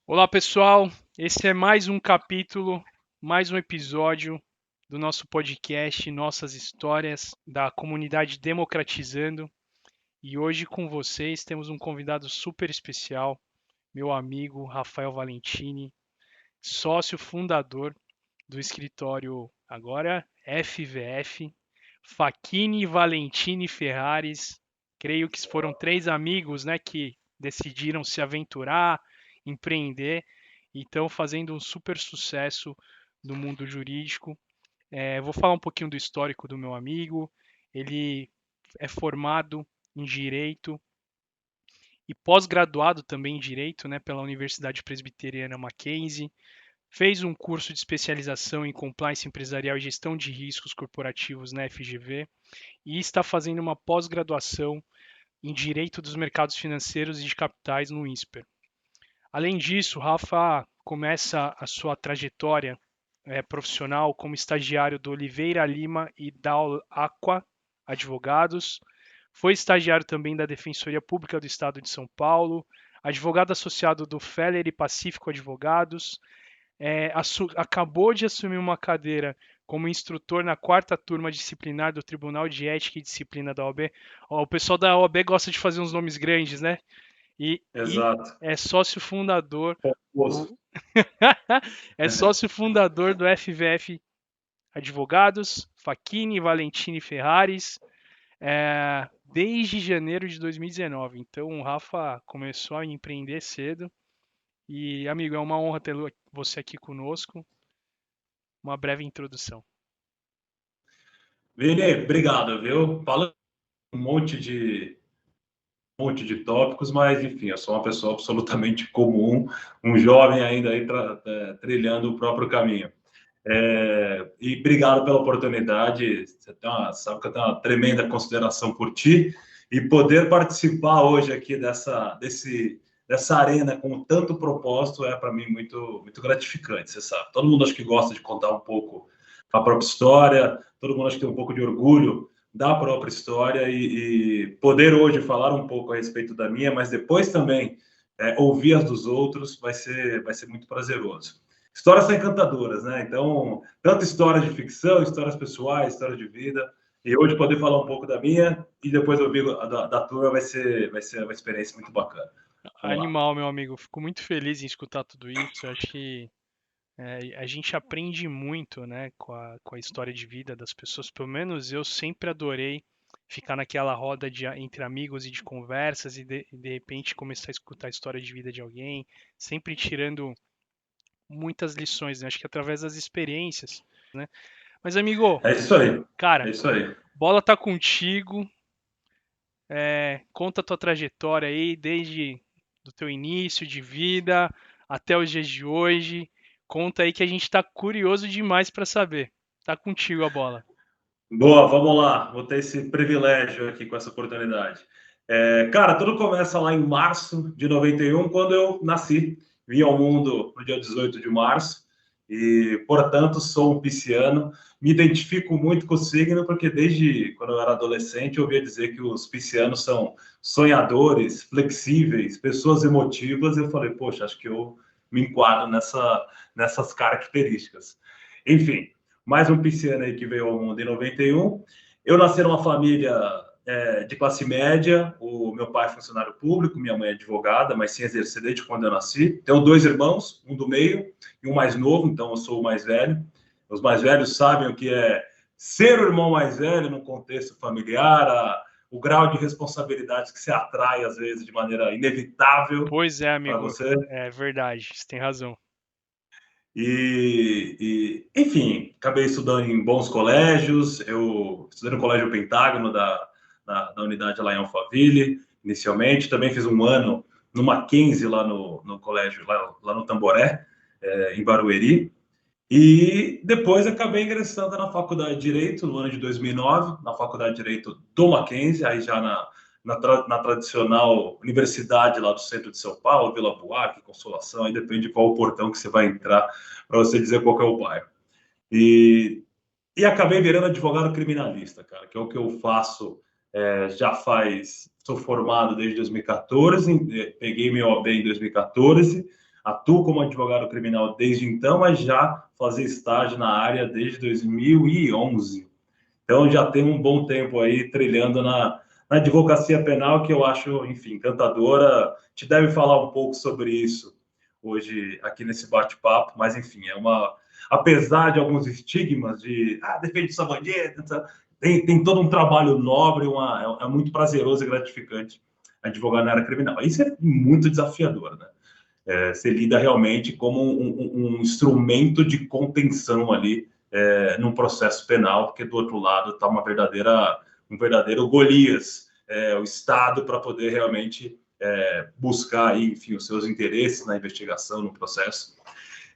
Olá, pessoal. Esse é mais um capítulo, mais um episódio do nosso podcast Nossas Histórias da comunidade Democratizando. E hoje com vocês temos um convidado super especial, meu amigo Rafael Valentini, sócio fundador do escritório agora FVF, Facchini Valentini Ferraris. Creio que foram três amigos, né, que decidiram se aventurar, empreender e estão fazendo um super sucesso no mundo jurídico. Vou falar um pouquinho do histórico do meu amigo. Ele é formado em Direito e pós-graduado também em Direito, né, pela Universidade Presbiteriana Mackenzie. Fez um curso de especialização em Compliance Empresarial e Gestão de Riscos Corporativos na FGV e está fazendo uma pós-graduação em Direito dos Mercados Financeiros e de Capitais no INSPER. Além disso, Rafa começa a sua trajetória profissional como estagiário do Oliveira Lima e da Aqua Advogados. Foi estagiário também da Defensoria Pública do Estado de São Paulo, advogado associado do Feller e Pacífico Advogados, acabou de assumir uma cadeira como instrutor na quarta turma disciplinar do Tribunal de Ética e Disciplina da OAB. Ó, o pessoal da OAB gosta de fazer uns nomes grandes, né? E Exato. é sócio fundador Pomposo. do é sócio fundador do FVF Advogados, Facchini Valentini Ferraris, desde janeiro de 2019. Então, o Rafa começou a empreender cedo. E, amigo, é uma honra ter você aqui conosco. Uma breve introdução. Vini, obrigado, viu? Falando um monte de tópicos, mas enfim, eu sou uma pessoa absolutamente comum, um jovem ainda aí trilhando o próprio caminho. E obrigado pela oportunidade. Sabe que eu tenho uma tremenda consideração por ti e poder participar hoje aqui dessa arena com tanto propósito é para mim muito, muito gratificante. Você sabe, todo mundo acho que gosta de contar um pouco a própria história, todo mundo acho que tem um pouco de orgulho da própria história e poder hoje falar um pouco a respeito da minha, mas depois também ouvir as dos outros vai ser muito prazeroso. Histórias são encantadoras, né? Então, tanto histórias de ficção, histórias pessoais, histórias de vida. E hoje poder falar um pouco da minha e depois ouvir da turma vai ser uma experiência muito bacana. Vamos lá. Animal, meu amigo. Fico muito feliz em escutar tudo isso. Eu acho que a gente aprende muito, né, com a história de vida das pessoas. Pelo menos eu sempre adorei ficar naquela roda entre amigos e de conversas e de repente começar a escutar a história de vida de alguém, sempre tirando muitas lições, né? Acho que através das experiências, né? Mas, amigo, É isso aí. É cara, isso aí. bola tá contigo. Conta a tua trajetória aí, desde do teu início de vida até os dias de hoje. Conta aí que a gente tá curioso demais para saber. Tá contigo a bola. Boa, vamos lá. Vou ter esse privilégio aqui com essa oportunidade. Cara, tudo começa lá em março de 91, quando eu nasci. Vim ao mundo no dia 18 de março e, portanto, sou um pisciano. Me identifico muito com o signo, porque desde quando eu era adolescente eu ouvia dizer que os piscianos são sonhadores, flexíveis, pessoas emotivas. Eu falei, poxa, acho que eu me enquadro nessas características. Enfim, mais um pisciano aí que veio ao mundo em 91. Eu nasci numa família de classe média, o meu pai é funcionário público, minha mãe é advogada, mas sem exercer desde quando eu nasci. Tenho dois irmãos, um do meio e um mais novo, então eu sou o mais velho. Os mais velhos sabem o que é ser o irmão mais velho no contexto familiar, o grau de responsabilidades que se atrai, às vezes, de maneira inevitável Pois é, para amigo. você. É verdade, você tem razão. Enfim, acabei estudando em bons colégios. Eu estudei no Colégio Pentágono da unidade lá em Alphaville, inicialmente. Também fiz um ano no Mackenzie, lá no colégio, lá no Tamboré, em Barueri. E depois acabei ingressando na Faculdade de Direito, no ano de 2009, na Faculdade de Direito do Mackenzie, aí já na tradicional universidade lá do centro de São Paulo, Vila Buarque, Consolação, aí depende de qual portão que você vai entrar para você dizer qual é o bairro. E, e acabei virando advogado criminalista, cara, que é o que eu faço já faz. Sou formado desde 2014, peguei meu OAB em 2014, atuo como advogado criminal desde então, mas já fazia estágio na área desde 2011. Então, já tem um bom tempo aí trilhando na advocacia penal, que eu acho, enfim, encantadora. Te deve falar um pouco sobre isso hoje aqui nesse bate-papo, mas, enfim, apesar de alguns estigmas de, defende sua bandido, tem todo um trabalho nobre, é muito prazeroso e gratificante advogar na área criminal. Isso é muito desafiador, né? Você lida realmente como um instrumento de contenção ali num processo penal, porque do outro lado está um verdadeiro Golias, o Estado para poder realmente buscar aí, enfim, os seus interesses na investigação, no processo.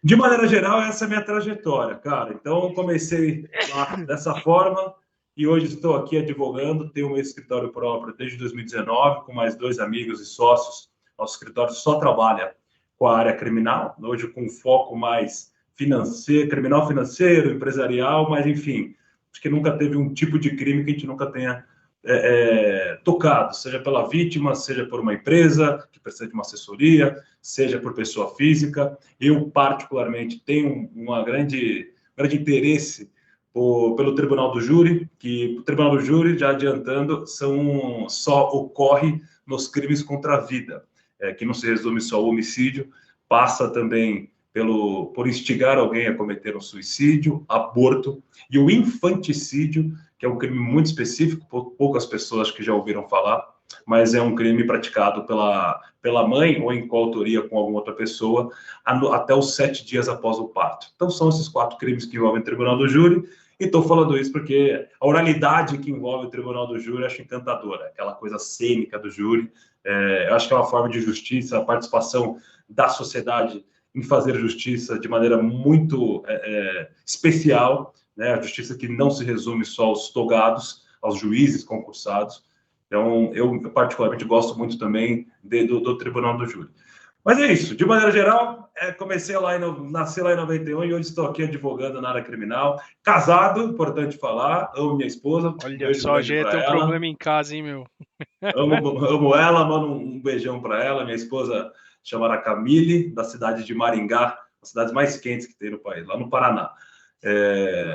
De maneira geral, essa é a minha trajetória, cara. Então, comecei lá dessa forma e hoje estou aqui advogando, tenho um escritório próprio desde 2019, com mais 2 amigos e sócios. Nosso escritório só trabalha com a área criminal, hoje com foco mais financeiro, criminal financeiro, empresarial, mas enfim, acho que nunca teve um tipo de crime que a gente nunca tenha tocado, seja pela vítima, seja por uma empresa que precisa de uma assessoria, seja por pessoa física. Eu, particularmente, tenho um grande interesse pelo Tribunal do Júri, que o Tribunal do Júri, já adiantando, só ocorre nos crimes contra a vida, que não se resume só ao homicídio, passa também por instigar alguém a cometer um suicídio, aborto e o infanticídio, que é um crime muito específico, poucas pessoas que já ouviram falar, mas é um crime praticado pela mãe ou em coautoria com alguma outra pessoa até os 7 dias após o parto. Então, são esses 4 crimes que envolvem o Tribunal do Júri, e estou falando isso porque a oralidade que envolve o Tribunal do Júri eu acho encantadora, aquela coisa cênica do júri. Eu acho que é uma forma de justiça, a participação da sociedade em fazer justiça de maneira muito especial, né? A justiça que não se resume só aos togados, aos juízes concursados. Então, eu particularmente gosto muito também do Tribunal do Júri. Mas é isso, de maneira geral, nasci lá em 91 e hoje estou aqui advogando na área criminal. Casado, importante falar, amo minha esposa. Olha só, já ia ter um problema em casa, hein, meu? Amo ela, mando um beijão para ela. Minha esposa chamada Camille, da cidade de Maringá, as cidades mais quentes que tem no país, lá no Paraná.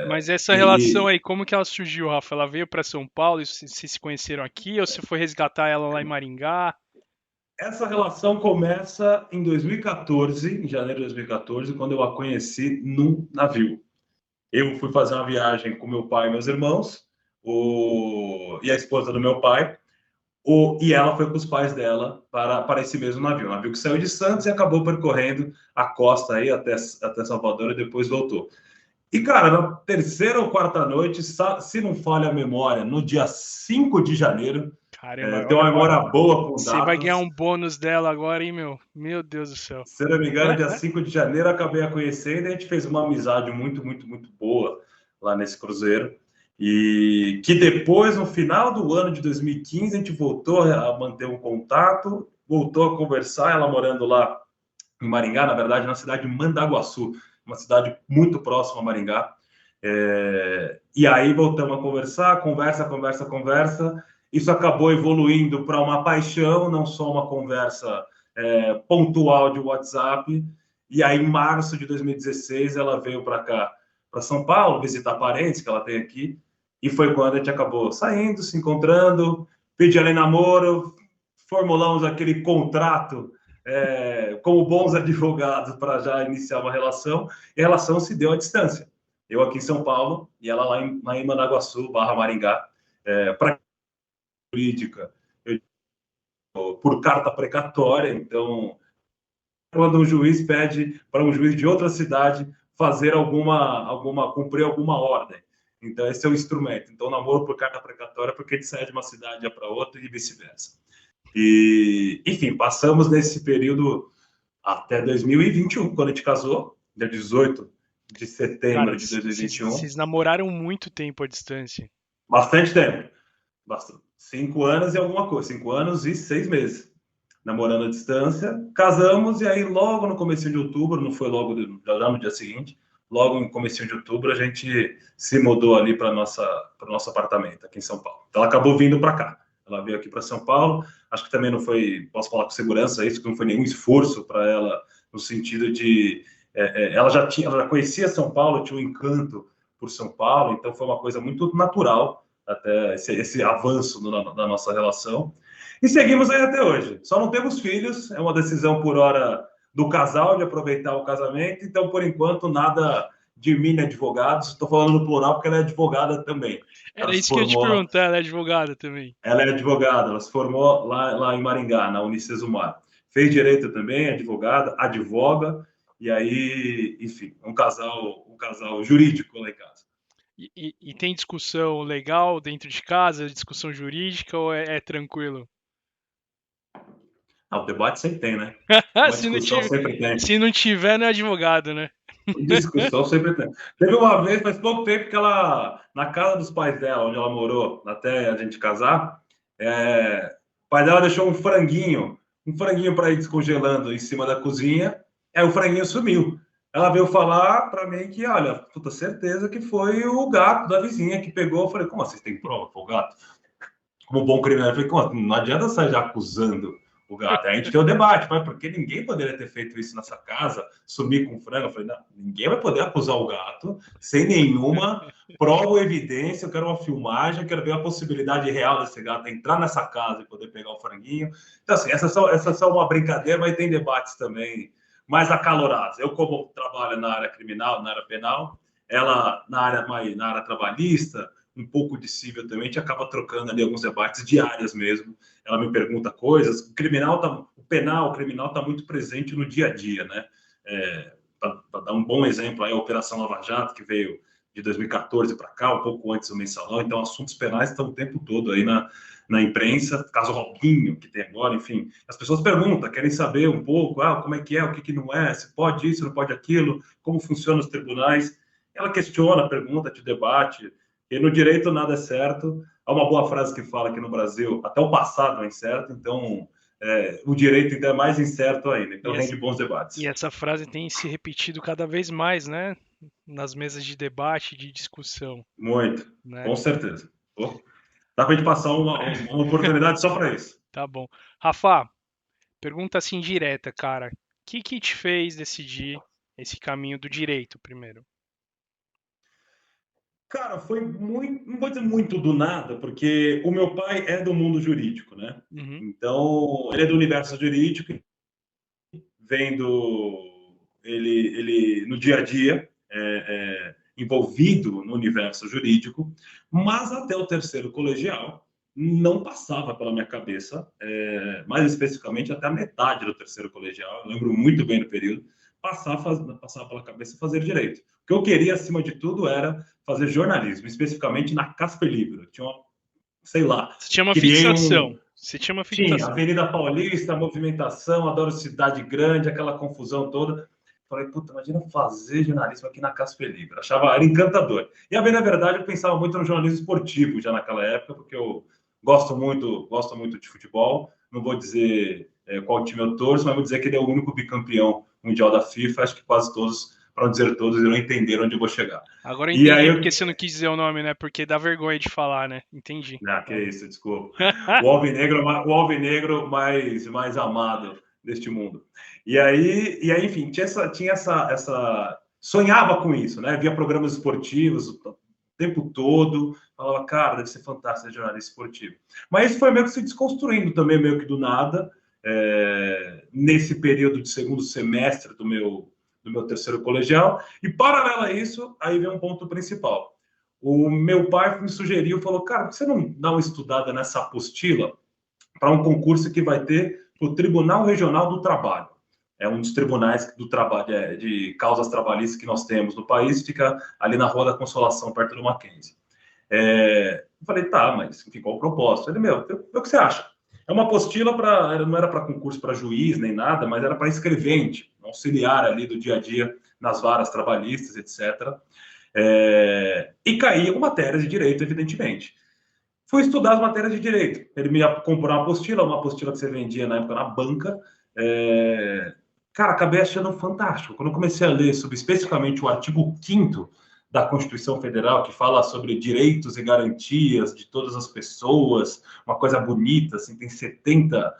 Mas essa relação aí, como que ela surgiu, Rafa? Ela veio para São Paulo e vocês se conheceram aqui, ou você foi resgatar ela lá em Maringá? Essa relação começa em 2014, em janeiro de 2014, quando eu a conheci num navio. Eu fui fazer uma viagem com meu pai e meus irmãos, e a esposa do meu pai, e ela foi com os pais dela para esse mesmo navio. Um navio que saiu de Santos e acabou percorrendo a costa aí até Salvador e depois voltou. E, cara, na terceira ou quarta noite, se não falha a memória, no dia 5 de janeiro, Caramba, tem uma memória boa com você datas. vai ganhar um bônus dela agora, hein, meu? Meu Deus do céu. Se não me engano, dia 5 de janeiro, acabei a conhecendo e a gente fez uma amizade muito, muito, muito boa lá nesse cruzeiro. E que depois, no final do ano de 2015, a gente voltou a manter um contato, voltou a conversar, ela morando lá em Maringá, na verdade, na cidade de Mandaguaçu, uma cidade muito próxima a Maringá. E aí voltamos a conversar, conversa. Isso acabou evoluindo para uma paixão, não só uma conversa pontual de WhatsApp. E aí, em março de 2016, ela veio para cá, para São Paulo, visitar parentes que ela tem aqui. E foi quando a gente acabou saindo, se encontrando, pedi ela em namoro, formulamos aquele contrato como bons advogados para já iniciar uma relação, e a relação se deu à distância. Eu aqui em São Paulo e ela lá em Mandaguaçu, Maringá, para jurídica, por carta precatória. Então, quando um juiz pede para um juiz de outra cidade fazer cumprir alguma ordem. Então, esse é o instrumento. Então, namoro por carta precatória, porque ele sai de uma cidade para outra e vice-versa. E, enfim, passamos nesse período até 2021, quando a gente casou, dia 18 de setembro de 2021. Vocês namoraram muito tempo à distância. Bastante tempo. 5 anos e alguma coisa. 5 anos e 6 meses. Namorando à distância. Casamos e aí logo no começo de outubro, não foi logo já no dia seguinte, logo no começo de outubro a gente se mudou ali para o nosso apartamento aqui em São Paulo. Então ela acabou vindo para cá. Ela veio aqui para São Paulo. Acho que também não foi, posso falar com segurança isso, que não foi nenhum esforço para ela no sentido de ela já conhecia São Paulo, tinha um encanto por São Paulo, então foi uma coisa muito natural até esse avanço da nossa relação. E seguimos aí até hoje. Só não temos filhos, é uma decisão por hora do casal de aproveitar o casamento, então por enquanto nada de mini advogados, estou falando no plural porque ela é advogada também. Era isso que eu ia te perguntar, ela é advogada também. Ela é advogada, ela se formou lá em Maringá, na Unicesumar. Fez direito também, advogada, advoga, e aí, enfim, um casal jurídico lá em casa. E tem discussão legal dentro de casa, discussão jurídica, ou é tranquilo? O debate sempre tem, né? Uma discussão sempre tem. Se não tiver, não é advogado, né? Discussão sempre tem. Teve uma vez, faz pouco tempo, que ela, na casa dos pais dela, onde ela morou, até a gente casar, o pai dela deixou um franguinho para ir descongelando em cima da cozinha, o franguinho sumiu. Ela veio falar para mim que, olha, puta certeza que foi o gato da vizinha que pegou. Eu falei, como assim, você tem prova? Foi o gato? Como bom criminal, eu falei, não adianta sair já acusando o gato. Aí a gente tem o debate, mas porque ninguém poderia ter feito isso nessa casa, sumir com frango. Eu falei, não, ninguém vai poder acusar o gato sem nenhuma prova ou evidência. Eu quero uma filmagem, eu quero ver a possibilidade real desse gato entrar nessa casa e poder pegar o franguinho. Então, assim, essa é só uma brincadeira, mas tem debates também mais acalorados. Eu, como trabalho na área criminal, na área penal, ela na área trabalhista, um pouco de civil também, a gente acaba trocando ali alguns debates diários mesmo. Ela me pergunta coisas. O criminal está muito presente no dia a dia, né? Para dar um bom exemplo, aí, a Operação Lava Jato, que veio de 2014 para cá, um pouco antes do mensalão, então assuntos penais estão o tempo todo aí na imprensa, caso Robinho, que tem agora, enfim. As pessoas perguntam, querem saber um pouco, como é, o que não é, se pode isso, não pode aquilo, como funcionam os tribunais. Ela questiona, pergunta, te debate. E no direito nada é certo. Há uma boa frase que fala que no Brasil até o passado é incerto, então o direito ainda é mais incerto ainda. Então rende bons debates. E essa frase tem se repetido cada vez mais, né? Nas mesas de debate, de discussão. Muito, né? Com certeza. Dá para a gente passar uma oportunidade só para isso. Tá bom. Rafa, pergunta assim direta, cara. O que te fez decidir esse caminho do direito primeiro? Cara, foi muito, não vou dizer muito do nada, porque o meu pai é do mundo jurídico, né? Uhum. Então, ele é do universo jurídico, ele no dia a dia, envolvido no universo jurídico, mas até o terceiro colegial não passava pela minha cabeça, mais especificamente até a metade do terceiro colegial, eu lembro muito bem do período, passar pela cabeça fazer direito. O que eu queria, acima de tudo, era fazer jornalismo, especificamente na Casper Libero. Tinha uma, sei lá... Você tinha uma fixação. Você tinha uma fixação. Tinha, Avenida Paulista, movimentação, adoro cidade grande, aquela confusão toda. Falei, puta, imagina fazer jornalismo aqui na Casper Libero. Era encantador. E, a bem na verdade, eu pensava muito no jornalismo esportivo já naquela época, porque eu gosto muito de futebol. Não vou dizer qual time eu torço, mas vou dizer que ele é o único bicampeão mundial da FIFA. Acho que quase todos, para não dizer todos, irão entender onde eu vou chegar. Agora eu entendi porque você não quis dizer o nome, né? Porque dá vergonha de falar, né? Entendi. Que isso, desculpa. O alvinegro mais amado deste mundo. E aí, enfim, tinha essa... Sonhava com isso, né? Via programas esportivos o tempo todo. Falava, cara, deve ser fantástico ser jornalista esportivo. Mas isso foi meio que se desconstruindo também, meio que do nada. Nesse período de segundo semestre do meu terceiro colegial. E, paralelo a isso, aí vem um ponto principal. O meu pai me sugeriu, falou, cara, por que você não dá uma estudada nessa apostila para um concurso que vai ter para o Tribunal Regional do Trabalho? É um dos tribunais do trabalho, de causas trabalhistas que nós temos no país, fica ali na Rua da Consolação, perto do Mackenzie. Eu falei, tá, mas enfim, qual o propósito? Ele, o que você acha? É uma apostila não era para concurso para juiz nem nada, mas era para escrevente, auxiliar ali do dia a dia nas varas trabalhistas, etc. E caía com matérias de direito, evidentemente. Fui estudar as matérias de direito. Ele me comprou uma apostila que você vendia na época na banca. Cara, acabei achando fantástico. Quando eu comecei a ler sobre especificamente o artigo 5º da Constituição Federal, que fala sobre direitos e garantias de todas as pessoas, uma coisa bonita, assim, tem 70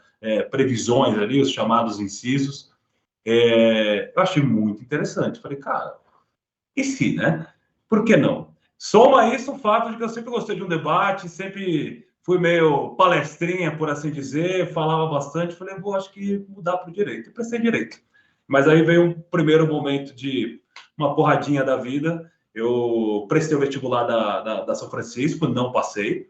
previsões ali, os chamados incisos. Eu achei muito interessante. Falei, cara, e se, né? Por que não? Soma isso o fato de que eu sempre gostei de um debate, sempre fui meio palestrinha, por assim dizer, falava bastante. Falei, vou, acho que mudar para o direito. E prestei direito. Mas aí veio um primeiro momento de uma porradinha da vida. Eu prestei o vestibular da São Francisco, não passei,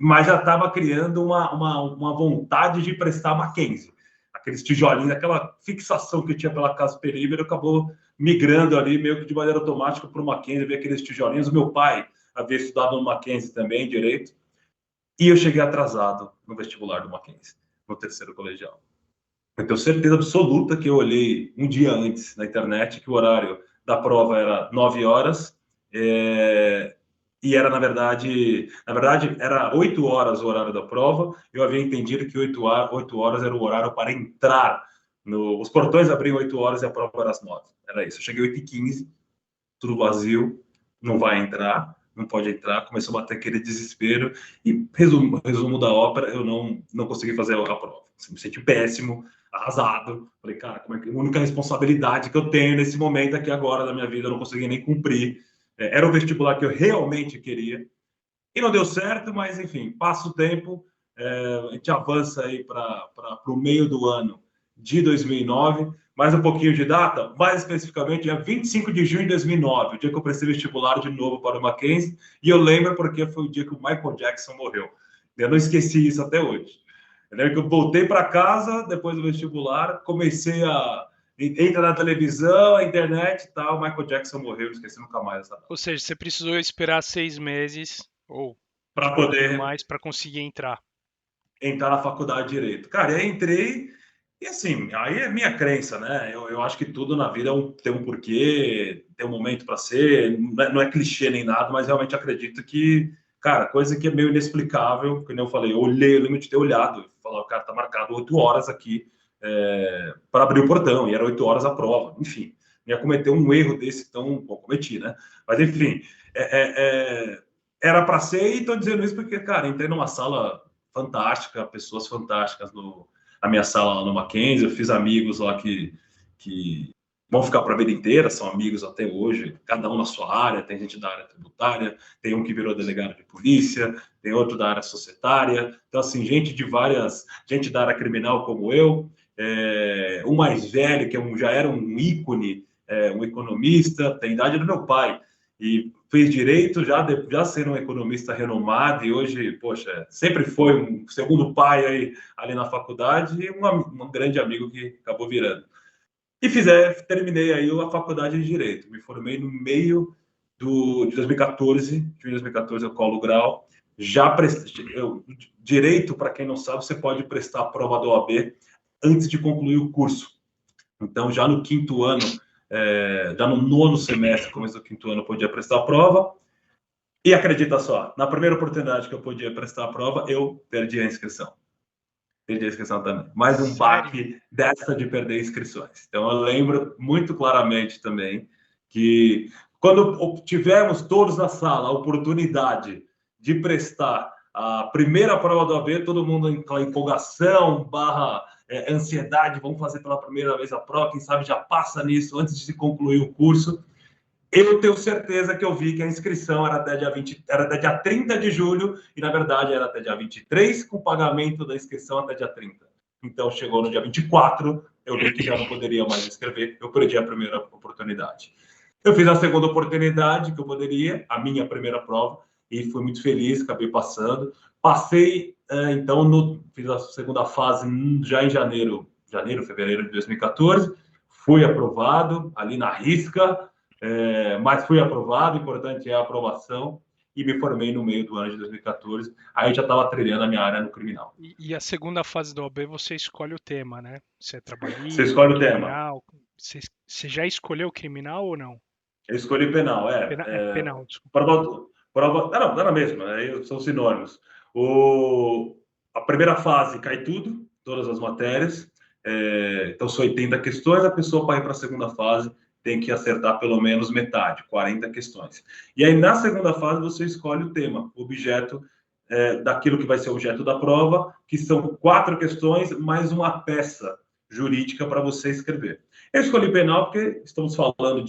mas já estava criando uma vontade de prestar Mackenzie. Aqueles tijolinhos, aquela fixação que eu tinha pela Casa Perímetro, acabou migrando ali meio que de maneira automática para o Mackenzie, ver aqueles tijolinhos. O meu pai havia estudado no Mackenzie também, direito, e eu cheguei atrasado no vestibular do Mackenzie, no terceiro colegial. Eu tenho certeza absoluta que eu olhei um dia antes na internet que o horário da prova era 9 horas, e era, na verdade, era 8 horas o horário da prova. Eu havia entendido que 8 horas era o horário para entrar. Os portões abriam 8 horas e a prova era às 9. Era isso. Eu cheguei 8h15, tudo vazio, não vai entrar, não pode entrar. Começou a bater aquele desespero. E, resumo da ópera, eu não consegui fazer a prova. Me senti péssimo, arrasado. Falei, cara, como é que a única responsabilidade que eu tenho nesse momento aqui agora da minha vida, eu não consegui nem cumprir. Era o vestibular que eu realmente queria. E não deu certo, mas enfim, passa o tempo, a gente avança aí para o meio do ano de 2009, mais um pouquinho de data, mais especificamente, dia 25 de junho de 2009, o dia que eu prestei vestibular de novo para o Mackenzie, e eu lembro porque foi o dia que o Michael Jackson morreu. Eu não esqueci isso até hoje. Eu lembro que eu voltei para casa depois do vestibular, comecei a entrar na televisão, a internet e tal, Michael Jackson morreu, não esqueci nunca mais essa data. Ou seja, você precisou esperar 6 meses ou Para um pouquinho poder mais para conseguir entrar. entrar na faculdade de Direito. Cara, aí entrei e assim, aí é minha crença, né? Eu acho que tudo na vida tem um porquê, tem um momento para ser, não é clichê nem nada, mas realmente acredito que, cara, coisa que é meio inexplicável, porque nem eu falei, eu lembro de ter olhado, falar, cara, tá marcado 8 horas aqui para abrir o portão, e era 8 horas a prova, enfim, ia cometer um erro desse tão, bom, cometi, né? Mas enfim, era para ser, e tô dizendo isso porque, cara, entrei numa sala fantástica, pessoas fantásticas na minha sala lá no Mackenzie. Eu fiz amigos lá que vão ficar para a vida inteira, são amigos até hoje, cada um na sua área. Tem gente da área tributária, tem um que virou delegado de polícia, tem outro da área societária. Então, assim, gente da área criminal como eu, um mais velho, que já era um ícone, um economista, tem a idade do meu pai, e fez direito já sendo um economista renomado, e hoje, poxa, sempre foi um segundo pai aí, ali na faculdade, e um grande amigo que acabou virando. E terminei aí a faculdade de Direito. Me formei no meio de 2014, de 2014 eu colo o grau. Já prestei, Direito, para quem não sabe, você pode prestar a prova da OAB antes de concluir o curso. Então, já no quinto ano, já no nono semestre, começo do quinto ano, eu podia prestar a prova. E acredita só, na primeira oportunidade que eu podia prestar a prova, eu perdi a inscrição. Perdi a inscrição também. Mais um baque dessa de perder inscrições. Então, eu lembro muito claramente também que quando tivemos todos na sala a oportunidade de prestar a primeira prova do AB, todo mundo em empolgação, ansiedade, vamos fazer pela primeira vez a prova, quem sabe já passa nisso antes de se concluir o curso. Eu tenho certeza que eu vi que a inscrição era até dia 30 de julho, e na verdade era até dia 23, com o pagamento da inscrição até dia 30. Então chegou no dia 24, eu vi que já não poderia mais inscrever, eu perdi a primeira oportunidade. Eu fiz a segunda oportunidade que eu poderia, a minha primeira prova, e fui muito feliz, acabei passando. Passei, então, fiz a segunda fase já em fevereiro de 2014, fui aprovado, ali na risca, mas fui aprovado, o importante é a aprovação, e me formei no meio do ano de 2014. Aí eu já estava trilhando a minha área no criminal. E a segunda fase da OAB você escolhe o tema, né? Se é Você trabalhista, escolhe o tema. criminal. Você já escolheu criminal ou não? Eu escolhi penal, Penal, desculpa. Não, era mesmo, são sinônimos. A primeira fase cai tudo, todas as matérias, então são 80 questões, a pessoa para ir para a segunda fase tem que acertar pelo menos metade, 40 questões. E aí, na segunda fase, você escolhe o tema, o objeto daquilo que vai ser objeto da prova, que são 4 questões mais uma peça jurídica para você escrever. Eu escolhi penal porque estamos falando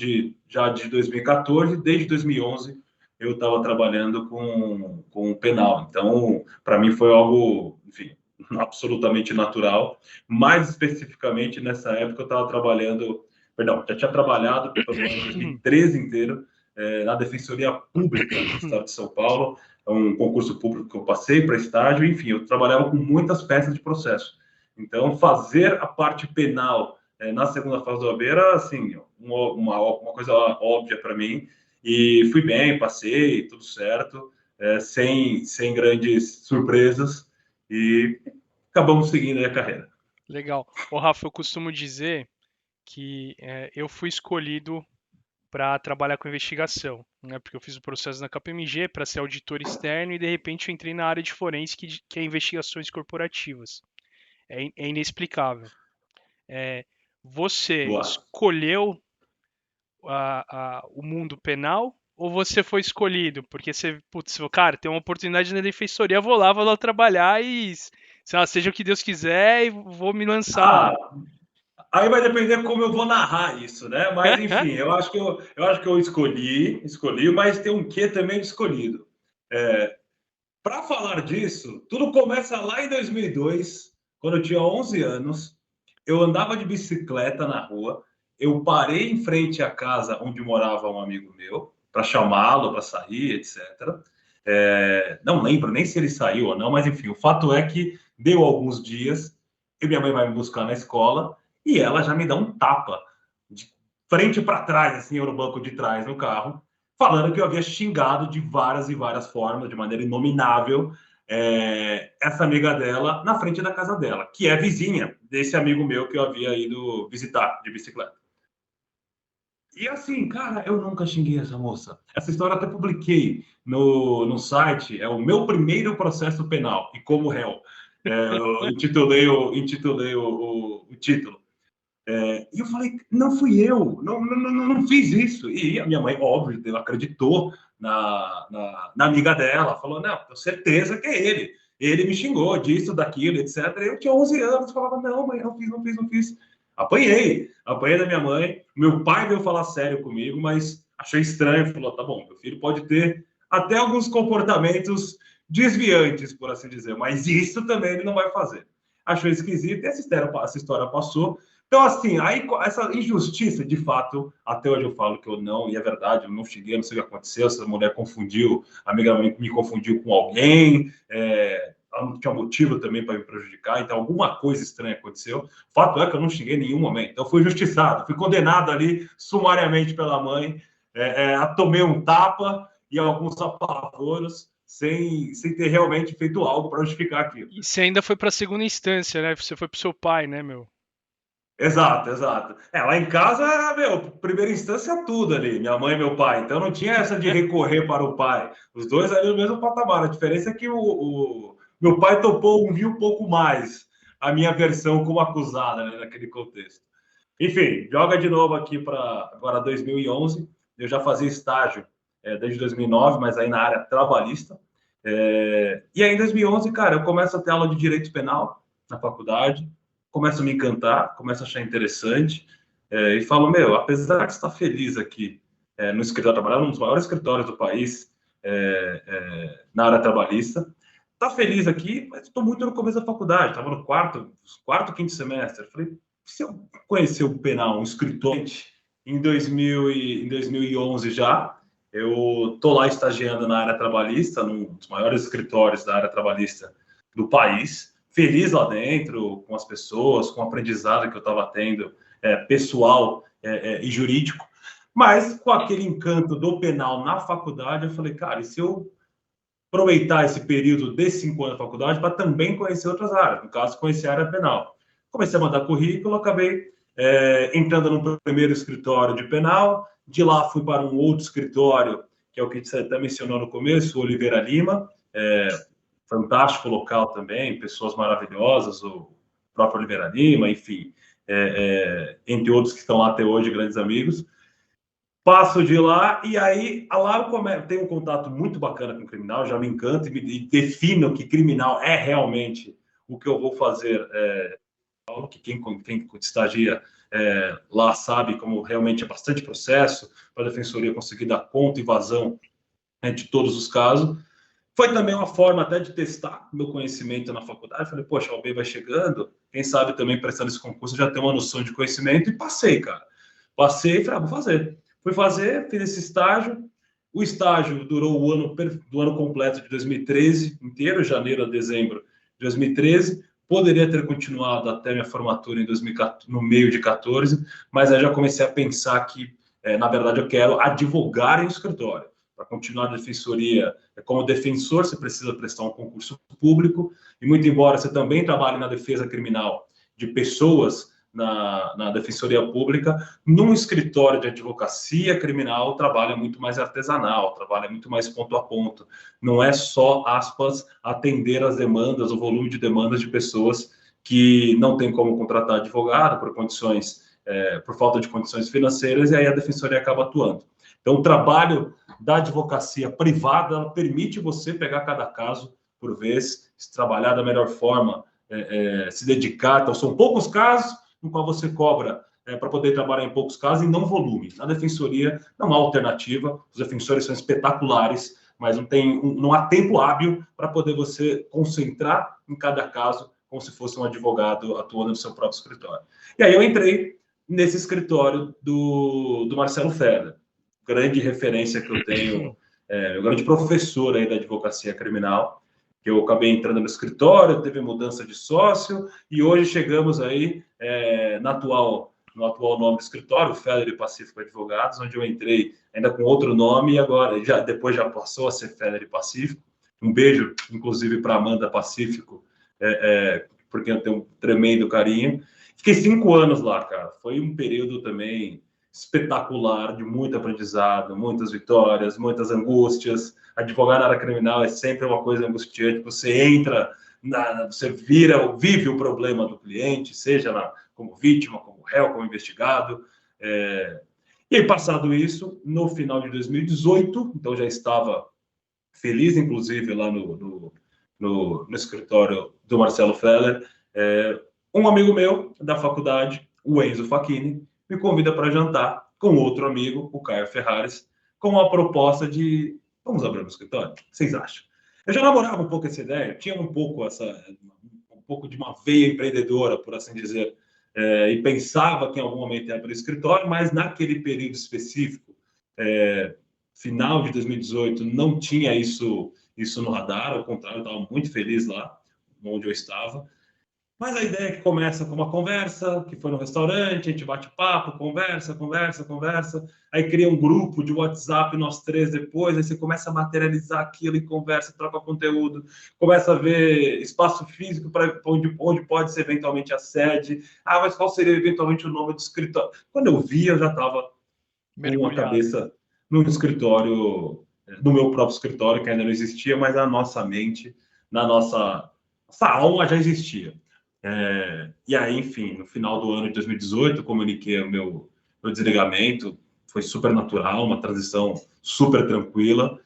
já de 2014, desde 2011 eu estava trabalhando com penal. Então, para mim foi algo, enfim, absolutamente natural. Mais especificamente, nessa época eu estava trabalhando, perdão, já tinha trabalhado pelo ano 2013 inteiro na Defensoria Pública do Estado de São Paulo, um concurso público que eu passei para estágio, enfim, eu trabalhava com muitas peças de processo. Então, fazer a parte penal na segunda fase do OAB era, assim, uma coisa óbvia para mim, e fui bem, passei, tudo certo, sem grandes surpresas, e acabamos seguindo a carreira. Legal. Ô, Rafa, eu costumo dizer que eu fui escolhido para trabalhar com investigação, né? Porque eu fiz o processo na KPMG para ser auditor externo e de repente eu entrei na área de forense, que é investigações corporativas. É inexplicável. Você Boa. escolheu o mundo penal ou você foi escolhido? Porque você, putz, cara, tem uma oportunidade na defensoria, vou lá trabalhar e, sei lá, seja o que Deus quiser e vou me lançar lá. Aí vai depender como eu vou narrar isso, né? Mas enfim, eu acho que eu escolhi, mas tem um quê também de escolhido. Para falar disso, tudo começa lá em 2002, quando eu tinha 11 anos. Eu andava de bicicleta na rua, eu parei em frente à casa onde morava um amigo meu para chamá-lo para sair, etc. Não lembro nem se ele saiu ou não, mas enfim, o fato é que deu alguns dias e minha mãe vai me buscar na escola e ela já me dá um tapa de frente para trás, assim, no banco de trás no carro, falando que eu havia xingado de várias e várias formas, de maneira inominável, essa amiga dela na frente da casa dela, que é vizinha desse amigo meu que eu havia ido visitar de bicicleta. E assim, cara, eu nunca xinguei essa moça. Essa história eu até publiquei no site, é o meu primeiro processo penal, e como réu. Eu intitulei o título. E eu falei, não fui eu, não fiz isso. E a minha mãe, óbvio, ela acreditou na amiga dela, falou, não, tenho certeza que é ele. Ele me xingou disso, daquilo, etc. Eu tinha 11 anos, falava, não, mãe, não fiz. Apanhei da minha mãe. Meu pai veio falar sério comigo, mas achei estranho, falou, tá bom, meu filho pode ter até alguns comportamentos desviantes, por assim dizer, mas isso também ele não vai fazer. Achou esquisito, e essa história passou. Então, assim, aí essa injustiça, de fato, até hoje eu falo que eu não, e é verdade, eu não cheguei, não sei o que aconteceu, essa mulher confundiu, a amiga me confundiu com alguém, ela não tinha motivo também para me prejudicar, então alguma coisa estranha aconteceu. O fato é que eu não cheguei em nenhum momento, então fui justiçado, fui condenado ali sumariamente pela mãe, tomei um tapa e alguns apavoros, sem ter realmente feito algo para justificar aquilo. E você ainda foi para a segunda instância, né? Você foi pro seu pai, né, meu? Exato, exato. Lá em casa, meu, primeira instância, tudo ali, minha mãe e meu pai. Então não tinha essa de recorrer para o pai. Os dois ali no mesmo patamar. A diferença é que o meu pai topou um pouco mais a minha versão como acusada, né, naquele contexto. Enfim, joga de novo aqui para agora 2011. Eu já fazia estágio desde 2009, mas aí na área trabalhista. E aí em 2011, cara, eu começo a ter aula de direito penal na faculdade, começo a me encantar, começo a achar interessante, e falo, meu, apesar de estar feliz aqui no escritório, trabalhando num dos maiores escritórios do país, na área trabalhista, tá feliz aqui, mas estou muito no começo da faculdade, estava no quinto semestre. Falei, se eu conhecer o penal, um escritório, em 2011 já, eu tô lá estagiando na área trabalhista, num dos maiores escritórios da área trabalhista do país, feliz lá dentro, com as pessoas, com o aprendizado que eu estava tendo, pessoal e jurídico, mas com aquele encanto do penal na faculdade, eu falei, cara, e se eu aproveitar esse período de 5 anos da faculdade para também conhecer outras áreas, no caso, conhecer a área penal. Comecei a mandar currículo, acabei entrando no primeiro escritório de penal, de lá fui para um outro escritório, que é o que você até mencionou no começo, o Oliveira Lima, fantástico local também, pessoas maravilhosas, o próprio Oliveira Lima, enfim, entre outros que estão lá até hoje, grandes amigos. Passo de lá e aí lá eu tenho um contato muito bacana com o criminal, já me encanta e defino que criminal é realmente o que eu vou fazer Paulo, que quem estagia lá sabe como realmente é bastante processo para a defensoria conseguir dar conta e vazão, né, de todos os casos. Foi também uma forma até de testar meu conhecimento na faculdade. Falei, poxa, a OAB vai chegando, quem sabe também prestando esse concurso já tem uma noção de conhecimento, e passei, cara. Passei e falei, vou fazer. Fui fazer, fiz esse estágio. O estágio durou do ano completo de 2013 inteiro, janeiro a dezembro de 2013. Poderia ter continuado até minha formatura em 2014, no meio de 14, mas aí já comecei a pensar que, na verdade, eu quero advogar em escritório. Para continuar a defensoria, como defensor, você precisa prestar um concurso público, e muito embora você também trabalhe na defesa criminal de pessoas na defensoria pública, num escritório de advocacia criminal, o trabalho é muito mais artesanal, o trabalho é muito mais ponto a ponto. Não é só, aspas, atender as demandas, o volume de demandas de pessoas que não tem como contratar advogado por falta de condições financeiras, e aí a defensoria acaba atuando. Então, o trabalho da advocacia privada, ela permite você pegar cada caso por vez, se trabalhar da melhor forma, se dedicar. Então, são poucos casos no qual você cobra para poder trabalhar em poucos casos e não volume. Na defensoria, não há alternativa, os defensores são espetaculares, mas não há tempo hábil para poder você concentrar em cada caso como se fosse um advogado atuando no seu próprio escritório. E aí eu entrei nesse escritório do Marcelo Feder, grande referência que eu tenho, o grande professor aí da advocacia criminal, que eu acabei entrando no escritório, teve mudança de sócio, e hoje chegamos aí no atual nome do escritório, Feder e Pacífico Advogados, onde eu entrei ainda com outro nome, e agora, depois já passou a ser Feder e Pacífico. Um beijo, inclusive, para Amanda Pacífico, porque eu tenho um tremendo carinho. Fiquei 5 anos lá, cara. Foi um período também espetacular, de muito aprendizado, muitas vitórias, muitas angústias. Advogar na área criminal é sempre uma coisa angustiante. Você entra, você vive o problema do cliente, seja como vítima, como réu, como investigado. E aí, passado isso, no final de 2018, então já estava feliz, inclusive, lá no escritório do Marcelo Feller, um amigo meu da faculdade, o Enzo Facchini, me convida para jantar com outro amigo, o Caio Ferrares, com a proposta de vamos abrir um escritório? O que vocês acham? Eu já namorava um pouco essa ideia, tinha um pouco de uma veia empreendedora, por assim dizer, e pensava que em algum momento ia abrir escritório, mas naquele período específico, final de 2018, não tinha isso no radar, ao contrário, eu estava muito feliz lá, onde eu estava. Mas a ideia é que começa com uma conversa, que foi no restaurante, a gente bate papo, conversa, aí cria um grupo de WhatsApp, nós três depois, aí você começa a materializar aquilo e conversa, troca conteúdo, começa a ver espaço físico para onde pode ser eventualmente a sede. Mas qual seria eventualmente o nome do escritório? Quando eu vi, eu já estava com a cabeça no escritório, no meu próprio escritório, que ainda não existia, mas na nossa mente, na nossa alma já existia. E aí, enfim, no final do ano de 2018, eu comuniquei o meu desligamento, foi super natural, uma transição super tranquila,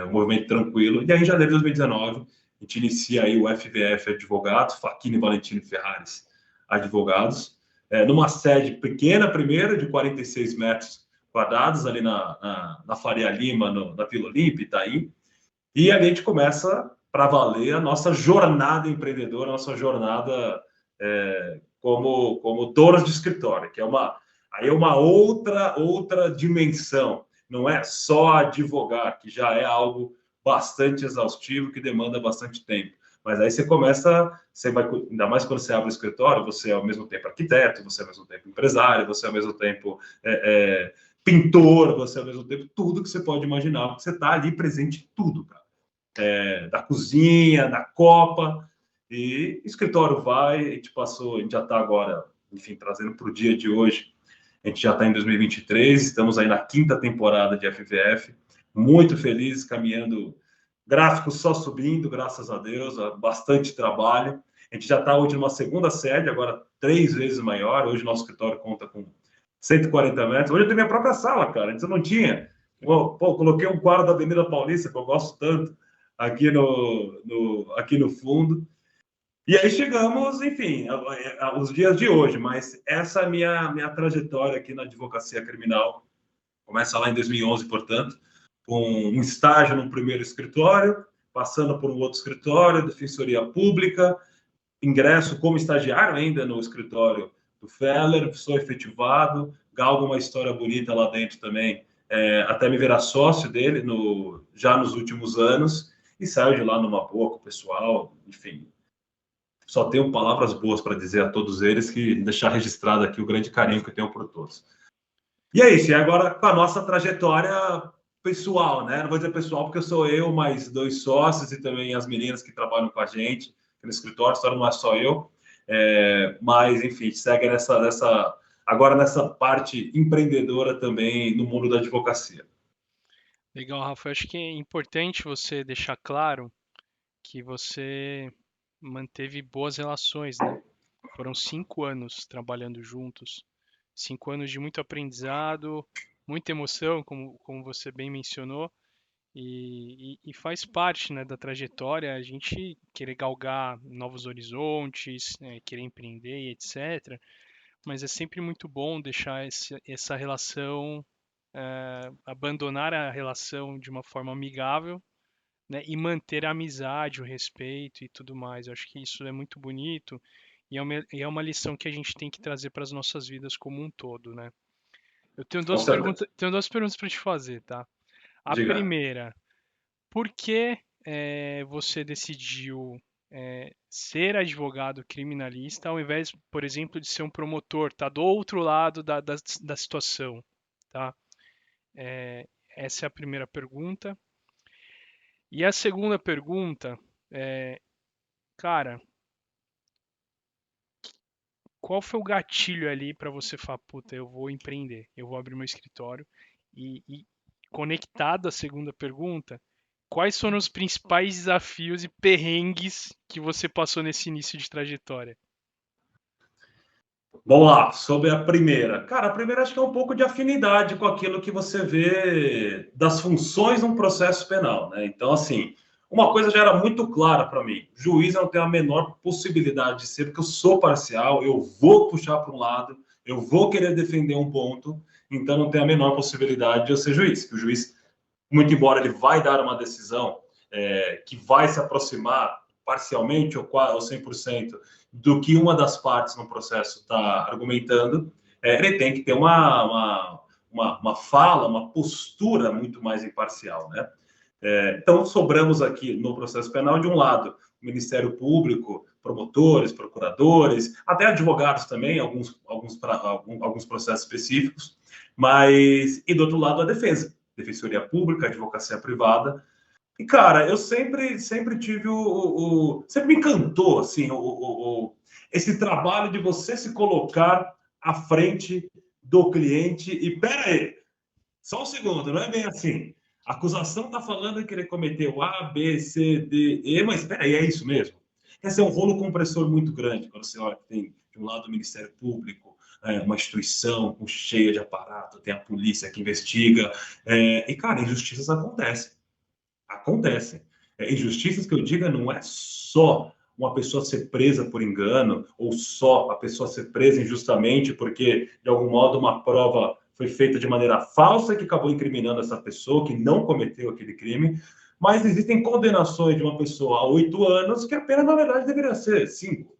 um movimento tranquilo. E aí, em janeiro de 2019, a gente inicia aí o FVF Advogados, Facchini Valentini Ferrares Advogados, numa sede pequena, primeiro, de 46 metros quadrados, ali na Faria Lima, na Vila Olímpia, Itaí. E ali a gente começa para valer a nossa jornada empreendedora, a nossa jornada como donos de escritório, que é uma outra dimensão. Não é só advogar, que já é algo bastante exaustivo, que demanda bastante tempo. Mas aí você vai, ainda mais quando você abre o escritório, você é ao mesmo tempo arquiteto, você é ao mesmo tempo empresário, você é ao mesmo tempo pintor, você é ao mesmo tempo tudo que você pode imaginar, porque você está ali presente em tudo, cara. Da cozinha, da copa, e escritório vai, a gente já está agora, enfim, trazendo para o dia de hoje, a gente já está em 2023, estamos aí na 5ª temporada de FVF, muito felizes, caminhando, gráficos só subindo, graças a Deus, bastante trabalho. A gente já está hoje numa segunda sede, agora 3 vezes maior. Hoje nosso escritório conta com 140 metros. Hoje eu tenho minha própria sala, cara, antes eu não tinha. Coloquei um quadro da Avenida Paulista, que eu gosto tanto, aqui no fundo. E aí chegamos, enfim, aos dias de hoje, mas essa é a minha trajetória aqui na advocacia criminal. Começa lá em 2011, portanto, com um estágio no primeiro escritório, passando por um outro escritório, defensoria pública, ingresso como estagiário ainda no escritório do Feller, sou efetivado, galgo uma história bonita lá dentro também, até me virar sócio dele já nos últimos anos, e saio de lá numa boa com o pessoal, enfim. Só tenho palavras boas para dizer a todos eles, que deixar registrado aqui o grande carinho que eu tenho por todos. E é isso, e agora com a nossa trajetória pessoal, né? Não vou dizer pessoal porque eu sou eu, mais dois sócios e também as meninas que trabalham com a gente no escritório, só não é só eu. Mas, enfim, segue agora nessa parte empreendedora também no mundo da advocacia. Legal, Rafa. Eu acho que é importante você deixar claro que você manteve boas relações, né? Foram 5 anos trabalhando juntos, 5 anos de muito aprendizado, muita emoção, como você bem mencionou, e faz parte, né, da trajetória a gente querer galgar novos horizontes, querer empreender, e etc. Mas é sempre muito bom deixar essa relação, abandonar a relação de uma forma amigável, né, e manter a amizade, o respeito e tudo mais. Eu acho que isso é muito bonito e é uma lição que a gente tem que trazer para as nossas vidas como um todo, né? Eu tenho Com duas certeza. perguntas para te fazer, tá? A Diga. primeira, por que você decidiu ser advogado criminalista ao invés, por exemplo, de ser um promotor, tá do outro lado da situação, tá? Essa é a primeira pergunta. E a segunda pergunta é, cara, qual foi o gatilho ali para você falar, puta, eu vou empreender, eu vou abrir meu escritório? E conectado à segunda pergunta, quais foram os principais desafios e perrengues que você passou nesse início de trajetória? Vamos lá, sobre a primeira. Cara, a primeira acho que é um pouco de afinidade com aquilo que você vê das funções num processo penal, né? Então, assim, uma coisa já era muito clara para mim: juiz eu não tenho a menor possibilidade de ser, porque eu sou parcial, eu vou puxar para um lado, eu vou querer defender um ponto, então não tem a menor possibilidade de eu ser juiz. Que o juiz, muito embora ele vai dar uma decisão que vai se aproximar parcialmente ou 100% do que uma das partes no processo está argumentando, ele tem que ter uma fala, uma postura muito mais imparcial, né? Então, sobramos aqui no processo penal, de um lado, o Ministério Público, promotores, procuradores, até advogados também, alguns processos específicos, mas, e do outro lado, a defesa, Defensoria Pública, Advocacia Privada. E, cara, eu sempre tive sempre me encantou, assim, esse trabalho de você se colocar à frente do cliente e, pera aí, só um segundo, não é bem assim. A acusação está falando que ele cometeu A, B, C, D, E, mas espera aí, é isso mesmo? Quer dizer, é um rolo compressor muito grande quando você olha que tem de um lado o Ministério Público, uma instituição cheia de aparato, tem a polícia que investiga, e, cara, injustiças acontecem. Acontecem. Injustiças que eu diga não é só uma pessoa ser presa por engano, ou só a pessoa ser presa injustamente porque, de algum modo, uma prova foi feita de maneira falsa que acabou incriminando essa pessoa que não cometeu aquele crime, mas existem condenações de uma pessoa a 8 anos que a pena, na verdade, deveria ser 5.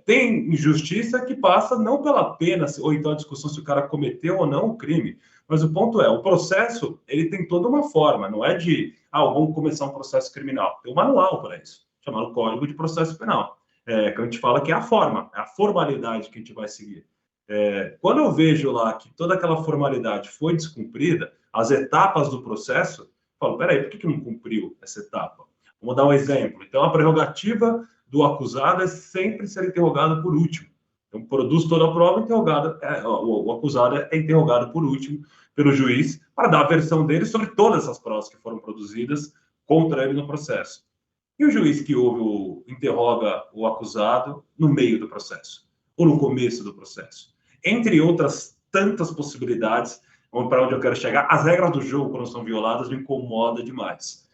Tem injustiça que passa não pela pena, ou então a discussão se o cara cometeu ou não o crime, mas o ponto é, o processo, ele tem toda uma forma, não é de, vamos começar um processo criminal. Tem um manual para isso, chamado Código de Processo Penal, que a gente fala que é a forma, é a formalidade que a gente vai seguir. Quando eu vejo lá que toda aquela formalidade foi descumprida, as etapas do processo, eu falo, peraí, por que não cumpriu essa etapa? Vamos dar um exemplo. Então, a prerrogativa do acusado é sempre ser interrogado por último. Então, produz toda a prova, o acusado é interrogado por último pelo juiz para dar a versão dele sobre todas as provas que foram produzidas contra ele no processo. E o juiz que interroga o acusado no meio do processo, ou no começo do processo. Entre outras tantas possibilidades, para onde eu quero chegar, as regras do jogo, quando são violadas, me incomoda demais.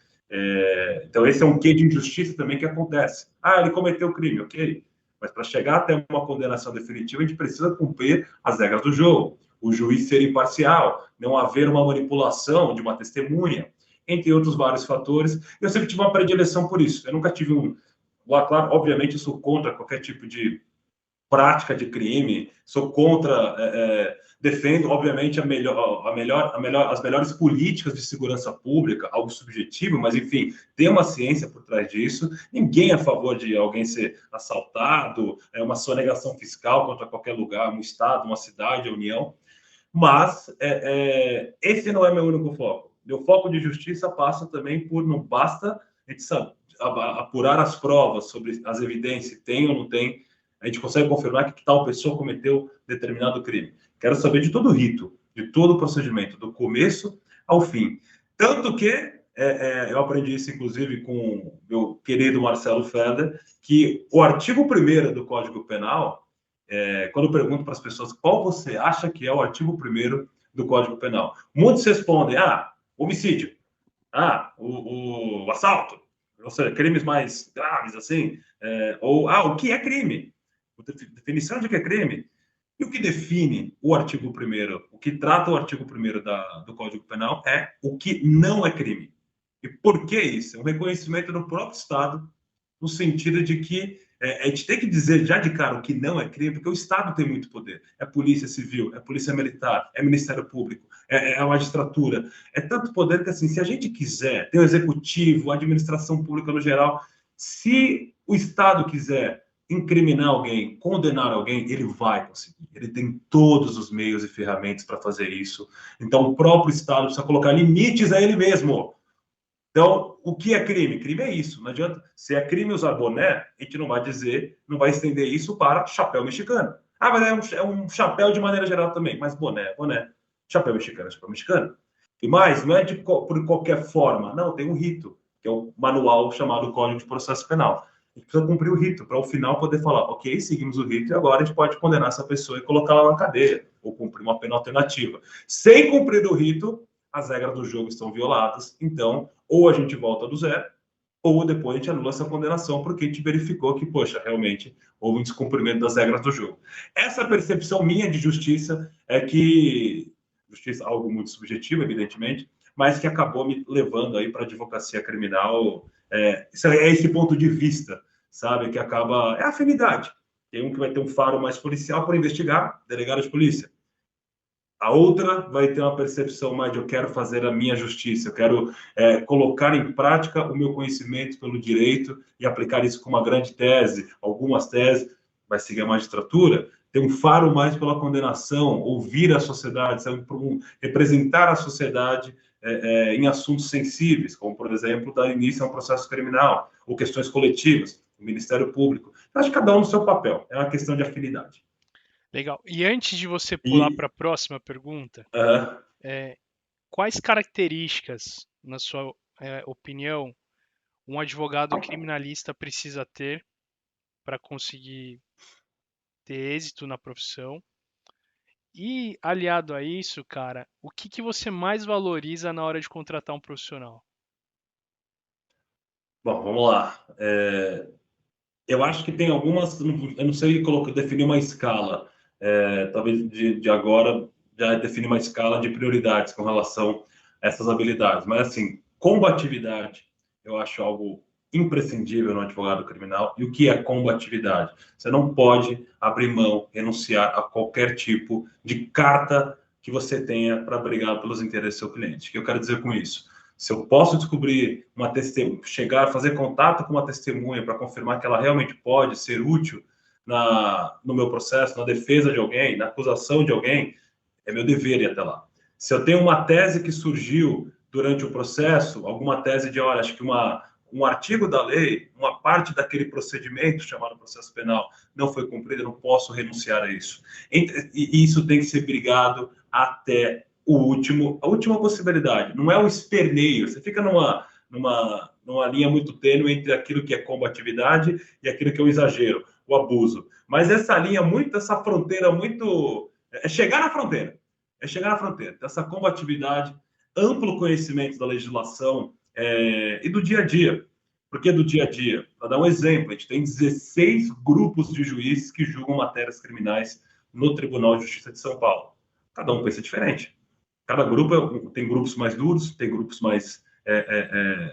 Então, esse é um quê de injustiça também que acontece. Ah, ele cometeu crime, ok. Mas para chegar até uma condenação definitiva, a gente precisa cumprir as regras do jogo. O juiz ser imparcial, não haver uma manipulação de uma testemunha, entre outros vários fatores. Eu sempre tive uma predileção por isso. Eu nunca tive um... Claro, obviamente, eu sou contra qualquer tipo de prática de crime, sou contra, defendo, obviamente, as melhores políticas de segurança pública, algo subjetivo, mas, enfim, tem uma ciência por trás disso. Ninguém é a favor de alguém ser assaltado, uma sonegação fiscal contra qualquer lugar, um estado, uma cidade, a União, mas esse não é meu único foco. Meu foco de justiça passa também por, não basta a gente apurar as provas sobre as evidências, tem ou não tem, a gente consegue confirmar que tal pessoa cometeu determinado crime. Quero saber de todo o rito, de todo o procedimento, do começo ao fim. Tanto que eu aprendi isso, inclusive, com o meu querido Marcelo Feder, que o artigo 1º do Código Penal, quando eu pergunto para as pessoas qual você acha que é o artigo 1º do Código Penal, muitos respondem, homicídio, o assalto, ou seja, crimes mais graves, assim, ou, o que é crime? Definição de que é crime. E o que define o artigo 1º, o que trata o artigo 1º do Código Penal é o que não é crime. E por que isso? É um reconhecimento do próprio Estado, no sentido de que a gente tem que dizer já de cara o que não é crime, porque o Estado tem muito poder. É polícia civil, é polícia militar, é Ministério Público, é a magistratura. É tanto poder que, assim, se a gente quiser, tem o executivo, a administração pública no geral, se o Estado quiser incriminar alguém, condenar alguém, ele vai conseguir. Ele tem todos os meios e ferramentas para fazer isso. Então, o próprio Estado precisa colocar limites a ele mesmo. Então, o que é crime? Crime é isso. Não adianta. Se é crime usar boné, a gente não vai dizer, não vai estender isso para chapéu mexicano. Mas é um chapéu de maneira geral também. Mas boné, boné. Chapéu mexicano é chapéu mexicano. E mais, não é por qualquer forma. Não, tem um rito, que é o manual chamado Código de Processo Penal. A gente precisa cumprir o rito, para ao final poder falar, ok, seguimos o rito e agora a gente pode condenar essa pessoa e colocá-la na cadeia, ou cumprir uma pena alternativa. Sem cumprir o rito, as regras do jogo estão violadas, então, ou a gente volta do zero, ou depois a gente anula essa condenação, porque a gente verificou que, poxa, realmente houve um descumprimento das regras do jogo. Essa percepção minha de justiça é que, justiça algo muito subjetivo, evidentemente, mas que acabou me levando aí para a advocacia criminal, esse ponto de vista, sabe, que acaba, é afinidade. Tem um que vai ter um faro mais policial para investigar, delegado de polícia. A outra vai ter uma percepção mais de eu quero fazer a minha justiça, eu quero colocar em prática o meu conhecimento pelo direito e aplicar isso com uma grande tese, algumas teses, vai seguir a magistratura, ter um faro mais pela condenação, ouvir a sociedade, representar a sociedade em assuntos sensíveis, como, por exemplo, dar início a um processo criminal, ou questões coletivas, o Ministério Público. Eu acho que cada um no seu papel, é uma questão de afinidade. Legal. E antes de você pular para a próxima pergunta, quais características, na sua opinião, um advogado criminalista precisa ter para conseguir ter êxito na profissão? E, aliado a isso, cara, o que você mais valoriza na hora de contratar um profissional? Bom, vamos lá. Eu acho que tem algumas, eu não sei definir uma escala, talvez de agora já definir uma escala de prioridades com relação a essas habilidades, mas assim, combatividade, eu acho algo imprescindível no advogado criminal. E o que é combatividade? Você não pode abrir mão, renunciar a qualquer tipo de carta que você tenha para brigar pelos interesses do seu cliente. O que eu quero dizer com isso? Se eu posso descobrir uma testemunha, chegar a fazer contato com uma testemunha para confirmar que ela realmente pode ser útil no meu processo, na defesa de alguém, na acusação de alguém, é meu dever ir até lá. Se eu tenho uma tese que surgiu durante o processo, alguma tese de, olha, acho que um artigo da lei, uma parte daquele procedimento chamado processo penal não foi cumprido, eu não posso renunciar a isso. E isso tem que ser brigado até a última possibilidade. Não é o esperneio, você fica numa linha muito tênue entre aquilo que é combatividade e aquilo que é o exagero, o abuso. Mas essa fronteira muito... É chegar na fronteira. Essa combatividade, amplo conhecimento da legislação, E do dia a dia. Por que do dia a dia? Para dar um exemplo, a gente tem 16 grupos de juízes que julgam matérias criminais no Tribunal de Justiça de São Paulo. Cada um pensa diferente. Cada grupo tem grupos mais duros, tem grupos mais,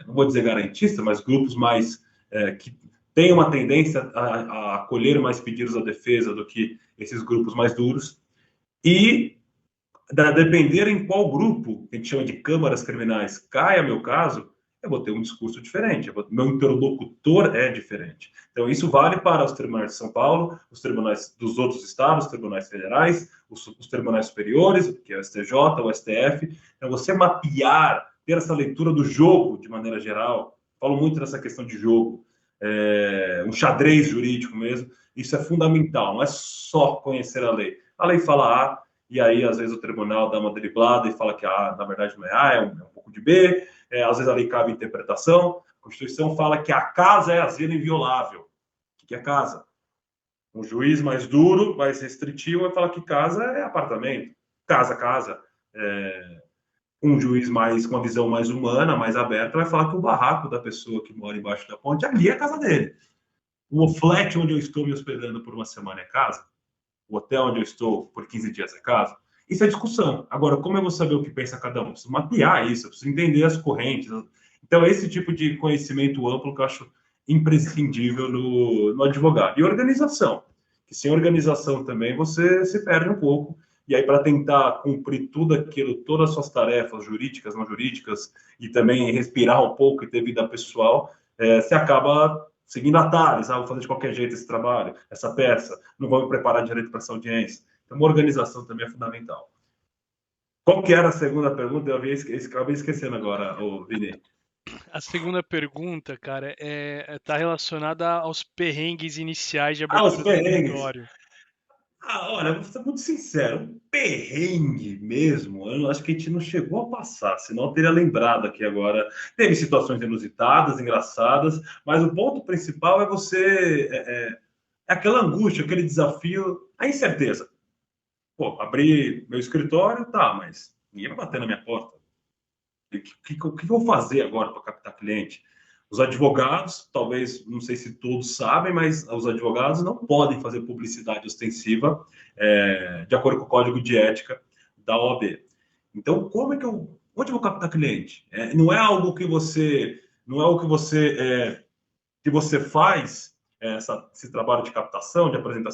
não vou dizer garantistas, mas grupos mais que têm uma tendência a acolher mais pedidos da defesa do que esses grupos mais duros. E depender em qual grupo, que a gente chama de câmaras criminais, caia meu caso, eu vou ter um discurso diferente, meu interlocutor é diferente. Então, isso vale para os tribunais de São Paulo, os tribunais dos outros estados, os tribunais federais, os tribunais superiores, que é o STJ, o STF. Então, você mapear, ter essa leitura do jogo, de maneira geral, falo muito dessa questão de jogo, um xadrez jurídico mesmo, isso é fundamental, não é só conhecer a lei. A lei fala A, e aí, às vezes, o tribunal dá uma driblada e fala que A, na verdade, não é A, é um pouco de B. Às vezes, ali cabe interpretação. A Constituição fala que a casa é asilo inviolável. O que é casa? Um juiz mais duro, mais restritivo, vai falar que casa é apartamento. Casa. Um juiz mais com uma visão mais humana, mais aberta, vai falar que o barraco da pessoa que mora embaixo da ponte, ali é a casa dele. O flat onde eu estou me hospedando por uma semana é casa? O hotel onde eu estou por 15 dias é casa? Isso é discussão. Agora, como eu vou saber o que pensa cada um? Eu preciso mapear isso, eu preciso entender as correntes. Então, esse tipo de conhecimento amplo que eu acho imprescindível no advogado. E organização, que sem organização também você se perde um pouco. E aí, para tentar cumprir tudo aquilo, todas as suas tarefas jurídicas, não jurídicas, e também respirar um pouco e ter vida pessoal, você acaba seguindo atalhos, vou fazer de qualquer jeito esse trabalho, essa peça, não vou me preparar direito para essa audiência. Então, uma organização também é fundamental. Qual que era a segunda pergunta? Eu acabei esquecendo agora, Vini. A segunda pergunta, cara, tá relacionada aos perrengues iniciais de abertura Os do perrengues. escritório. Olha, vou ser muito sincero, um perrengue mesmo, eu acho que a gente não chegou a passar, senão eu teria lembrado aqui agora. Teve situações inusitadas, engraçadas, mas o ponto principal é você. Aquela angústia, aquele desafio, a incerteza. Pô, abri meu escritório, tá, mas ninguém vai bater na minha porta. O que eu vou fazer agora para captar cliente? Os advogados, talvez, não sei se todos sabem, mas os advogados não podem fazer publicidade ostensiva de acordo com o código de ética da OAB. Então, como é que onde eu vou captar cliente? Não é algo que você, não é algo que você faz esse trabalho de captação, de apresentar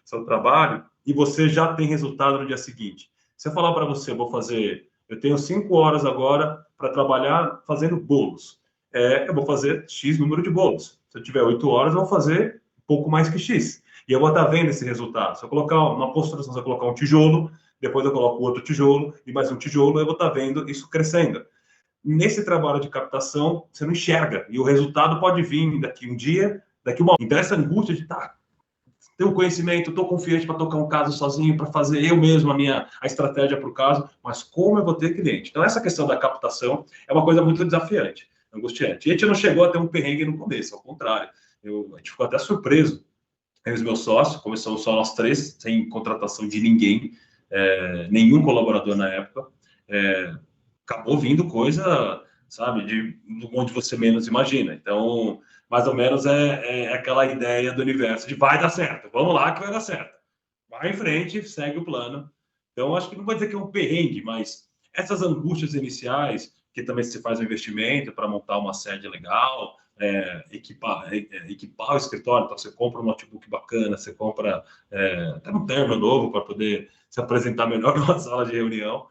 seu trabalho, e você já tem resultado no dia seguinte. Se eu falar para você, eu tenho 5 horas agora para trabalhar fazendo bolos. Eu vou fazer X número de bolos. Se eu tiver 8 horas, eu vou fazer um pouco mais que X. E eu vou estar vendo esse resultado. Se eu colocar uma construção, se eu colocar um tijolo, depois eu coloco outro tijolo e mais um tijolo, eu vou estar vendo isso crescendo. Nesse trabalho de captação, você não enxerga. E o resultado pode vir daqui um dia, daqui uma. Então, essa angústia de ter o conhecimento, estou confiante para tocar um caso sozinho, para fazer eu mesmo a estratégia para o caso, mas como eu vou ter cliente? Então, essa questão da captação é uma coisa muito desafiante, angustiante. E a gente não chegou a ter um perrengue no começo, ao contrário. A gente ficou até surpreso. Eu e os meus sócios, começamos só nós três, sem contratação de ninguém, nenhum colaborador na época. Acabou vindo coisa, sabe, de onde você menos imagina. Então, mais ou menos é aquela ideia do universo de vai dar certo, vamos lá que vai dar certo. Vai em frente, segue o plano. Então, acho que não vou dizer que é um perrengue, mas essas angústias iniciais, que também se faz um investimento para montar uma sede legal, equipar o escritório, então você compra um notebook bacana, você compra até um terno novo para poder se apresentar melhor numa sala de reunião.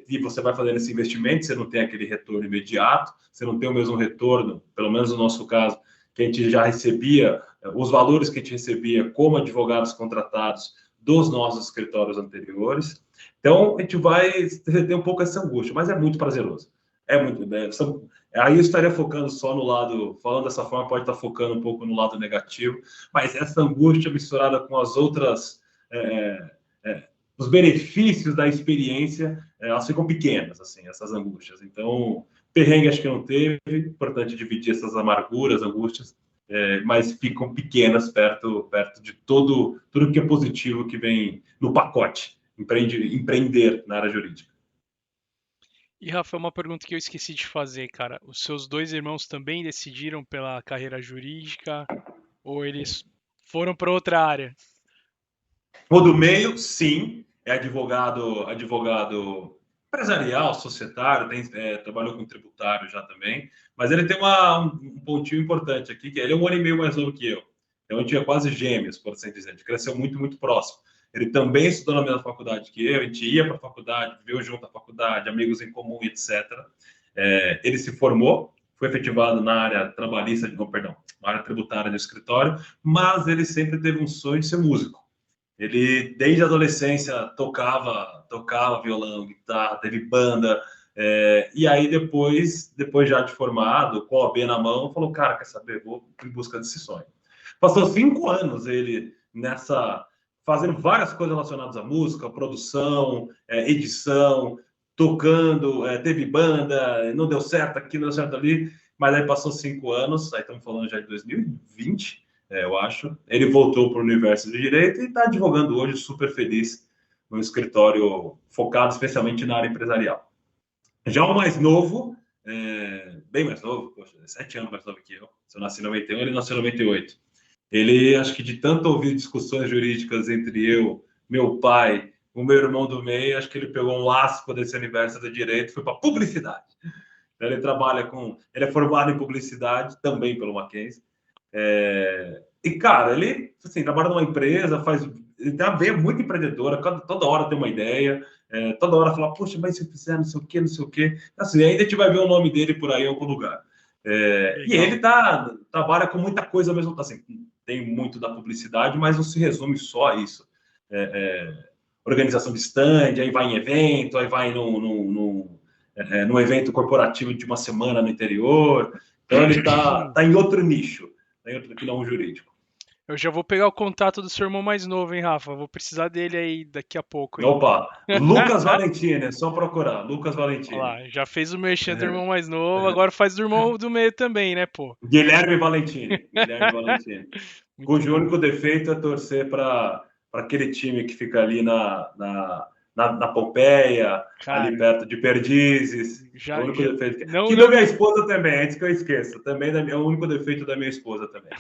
E você vai fazendo esse investimento, você não tem aquele retorno imediato, você não tem o mesmo retorno, pelo menos no nosso caso, que a gente já recebia, os valores que a gente recebia como advogados contratados dos nossos escritórios anteriores. Então, a gente vai ter um pouco essa angústia, mas é muito prazeroso. Aí eu estaria focando só no lado, falando dessa forma, pode estar focando um pouco no lado negativo, mas essa angústia misturada com as outras... os benefícios da experiência, elas ficam pequenas, assim, essas angústias. Então, perrengue acho que não teve, importante dividir essas amarguras, angústias, mas ficam pequenas perto de tudo que é positivo que vem no pacote, empreender na área jurídica. E Rafa, uma pergunta que eu esqueci de fazer, cara. Os seus dois irmãos também decidiram pela carreira jurídica ou eles foram para outra área? O do meio, sim, é advogado empresarial, societário, trabalhou com tributário já também, mas ele tem um pontinho importante aqui, que ele é um ano e meio mais novo que eu. Então, a gente é quase gêmeos, por assim dizer. A gente cresceu muito, muito próximo. Ele também estudou na mesma faculdade que eu, a gente ia para a faculdade, viveu junto à faculdade, amigos em comum, etc. Ele se formou, foi efetivado na área trabalhista, não, perdão, na área tributária no escritório, mas ele sempre teve um sonho de ser músico. Ele, desde a adolescência, tocava violão, guitarra, teve banda. E aí, depois já de formado, com a OAB na mão, falou: cara, quer saber? Vou em busca desse sonho. Passou 5 anos ele fazendo várias coisas relacionadas à música, produção, edição, tocando, teve banda, não deu certo aqui, não deu certo ali, mas aí passou 5 anos, aí estamos falando já de 2020, eu acho. Ele voltou para o universo do direito e está advogando hoje, super feliz, no escritório focado especialmente na área empresarial. Já o mais novo, bem mais novo, poxa, 7 anos mais novo que eu. Se eu nasci em 91, ele nasceu em 98. Ele, acho que de tanto ouvir discussões jurídicas entre eu, meu pai, o meu irmão do meio, acho que ele pegou um laço desse universo do direito e foi para publicidade. Ele trabalha com. Ele é formado em publicidade, também pelo Mackenzie. E, cara, ele assim, trabalha numa empresa, ele tem uma veia muito empreendedora, toda hora tem uma ideia, toda hora fala, poxa, mas se eu fizer não sei o quê, não sei o quê. Assim, ainda a gente vai ver o nome dele por aí em algum lugar. E Legal. ele trabalha com muita coisa mesmo, assim, tem muito da publicidade, mas não se resume só a isso. Organização de stand, aí vai em evento, aí vai num evento corporativo de uma semana no interior. Então ele tá em outro nicho, que não o jurídico. Eu já vou pegar o contato do seu irmão mais novo, hein, Rafa? Vou precisar dele aí daqui a pouco, hein? Opa, Lucas Valentini, é só procurar, Lucas Olha Valentini. lá, já fez o merchan do irmão mais novo, agora faz do irmão do meio também, né, pô? Guilherme Valentini, Muito cujo bom. único defeito é torcer para aquele time que fica ali na Pompeia, ali Cara, perto de Perdizes. É o já, único já, defeito não, que da não. minha esposa também, antes que eu esqueça. Também é o único defeito da minha esposa também.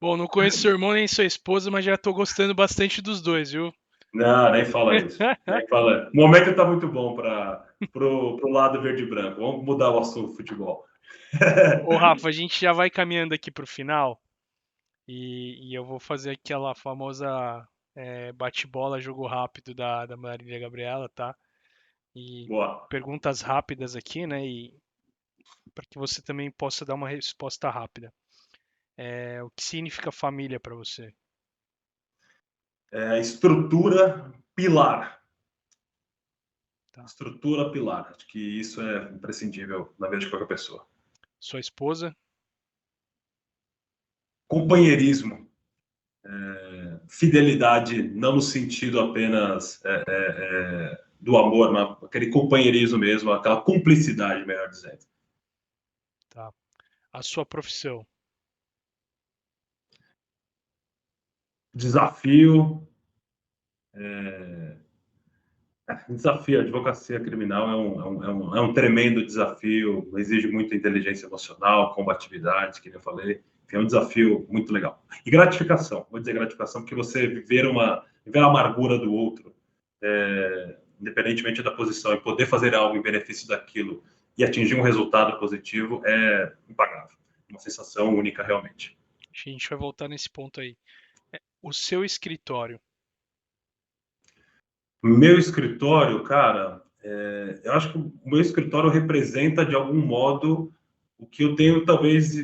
Bom, não conheço seu irmão nem sua esposa, mas já tô gostando bastante dos dois, viu? Não, nem fala isso. Nem fala. O momento está muito bom para pro lado verde e branco. Vamos mudar o assunto futebol. Ô, Rafa, a gente já vai caminhando aqui pro final e eu vou fazer aquela famosa bate-bola, jogo rápido da Marília Gabriela, tá? E Boa. perguntas rápidas aqui, né? E para que você também possa dar uma resposta rápida. O que significa família para você? Estrutura pilar. Tá. Estrutura pilar. Acho que isso é imprescindível na vida de qualquer pessoa. Sua esposa? Companheirismo. Fidelidade, não no sentido apenas do amor, mas aquele companheirismo mesmo, aquela cumplicidade, melhor dizendo. Tá. A sua profissão? Desafio. Desafio, a advocacia criminal é um tremendo desafio, exige muita inteligência emocional, combatividade, que nem eu falei. É um desafio muito legal. E gratificação, vou dizer gratificação, porque você viver a amargura do outro, independentemente da posição, e poder fazer algo em benefício daquilo e atingir um resultado positivo é impagável. Uma sensação única, realmente. Acho que a gente vai voltar nesse ponto aí. O seu escritório? Meu escritório, cara, eu acho que o meu escritório representa, de algum modo, o que eu tenho, talvez,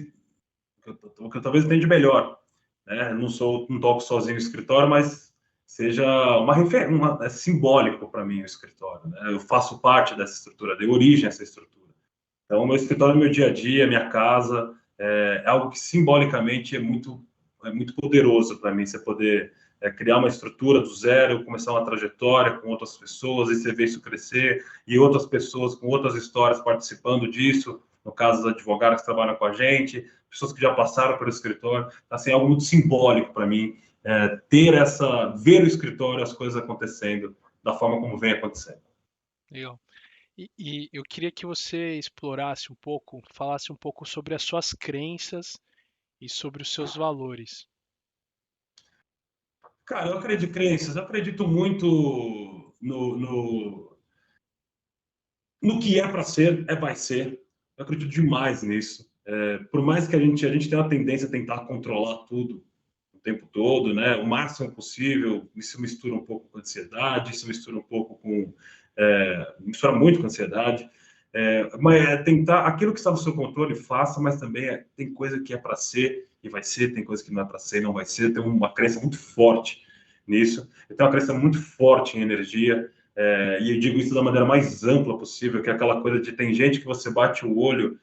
o que eu talvez tenha de melhor. Né? Não toco sozinho no escritório, mas seja uma referência, é simbólico para mim o escritório. Né? Eu faço parte dessa estrutura, dei origem a essa estrutura. Então, meu escritório é meu dia a dia, minha casa, é algo que simbolicamente é muito poderoso para mim, você poder criar uma estrutura do zero, começar uma trajetória com outras pessoas, e você vê isso crescer, e outras pessoas com outras histórias participando disso, no caso dos advogados que trabalham com a gente, pessoas que já passaram pelo escritório, assim, é algo muito simbólico para mim, ver o escritório, as coisas acontecendo da forma como vem acontecendo. Legal. E eu queria que você explorasse um pouco, falasse um pouco sobre as suas crenças e sobre os seus valores. Cara, eu acredito em crenças, eu acredito muito no que é para ser, vai ser. Eu acredito demais nisso. Por mais que a gente tenha uma tendência a tentar controlar tudo o tempo todo, né? O máximo possível, isso mistura um pouco com ansiedade, isso mistura um pouco com... mistura muito com ansiedade. Mas tentar, aquilo que está no seu controle, faça, mas também tem coisa que é para ser e vai ser, tem coisa que não é para ser e não vai ser. Tem uma crença muito forte nisso. Eu tenho uma crença muito forte em energia. E eu digo isso da maneira mais ampla possível, que é aquela coisa de tem gente que você bate o olho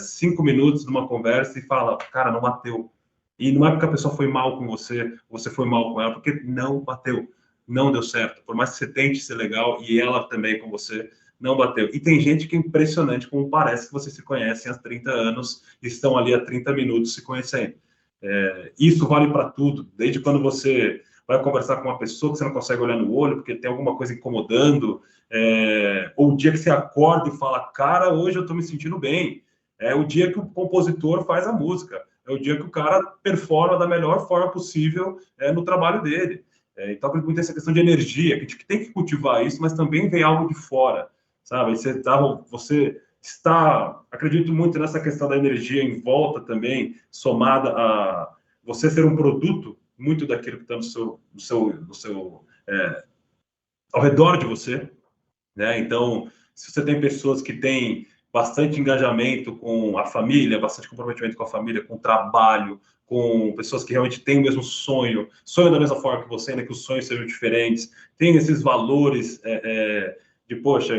5 minutos numa conversa e fala, cara, não bateu. E não é porque a pessoa foi mal com você, você foi mal com ela, porque não bateu, não deu certo. Por mais que você tente ser legal e ela também com você, não bateu. E tem gente que é impressionante como parece que vocês se conhecem há 30 anos e estão ali há 30 minutos se conhecendo. Isso vale para tudo, desde quando você vai conversar com uma pessoa que você não consegue olhar no olho porque tem alguma coisa incomodando, ou o dia que você acorda e fala, cara, hoje eu estou me sentindo bem. É o dia que o compositor faz a música, é o dia que o cara performa da melhor forma possível no trabalho dele. Então, muito essa questão de energia, que a gente tem que cultivar isso, mas também vem algo de fora, sabe? Você está, acredito muito nessa questão da energia em volta também, somada a você ser um produto muito daquilo que está ao redor de você, né? Então, se você tem pessoas que têm bastante engajamento com a família, bastante comprometimento com a família, com o trabalho, com pessoas que realmente têm o mesmo sonho da mesma forma que você, ainda que os sonhos sejam diferentes, tem esses valores de, poxa,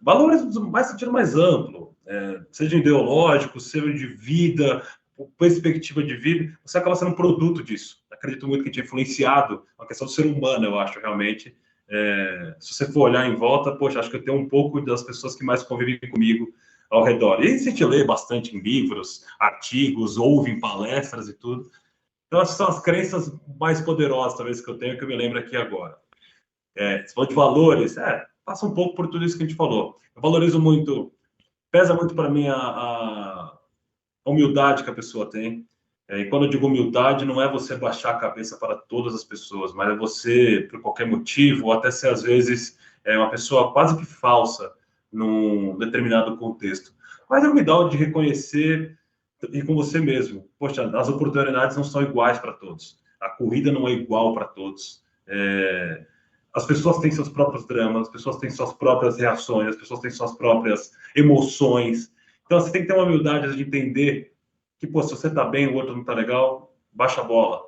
valores mais sentido mais amplo, seja ideológico, seja de vida, perspectiva de vida, você acaba sendo um produto disso. Acredito muito que a gente é influenciado, a questão do ser humano, eu acho, realmente, se você for olhar em volta, poxa, acho que eu tenho um pouco das pessoas que mais convivem comigo ao redor. E a gente lê bastante em livros, artigos, ouve em palestras e tudo. Então, essas são as crenças mais poderosas, talvez, que eu tenho, que eu me lembro aqui agora. Você falou de valores, passa um pouco por tudo isso que a gente falou. Eu valorizo muito, pesa muito para mim a humildade que a pessoa tem. E quando eu digo humildade, não é você baixar a cabeça para todas as pessoas, mas é você, por qualquer motivo, ou até ser, às vezes, uma pessoa quase que falsa num determinado contexto. Mas a humildade de reconhecer e com você mesmo. Poxa, as oportunidades não são iguais para todos. A corrida não é igual para todos. As pessoas têm seus próprios dramas, as pessoas têm suas próprias reações, as pessoas têm suas próprias emoções. Então, você tem que ter uma humildade de entender que, pô, se você tá bem, o outro não tá legal, baixa a bola.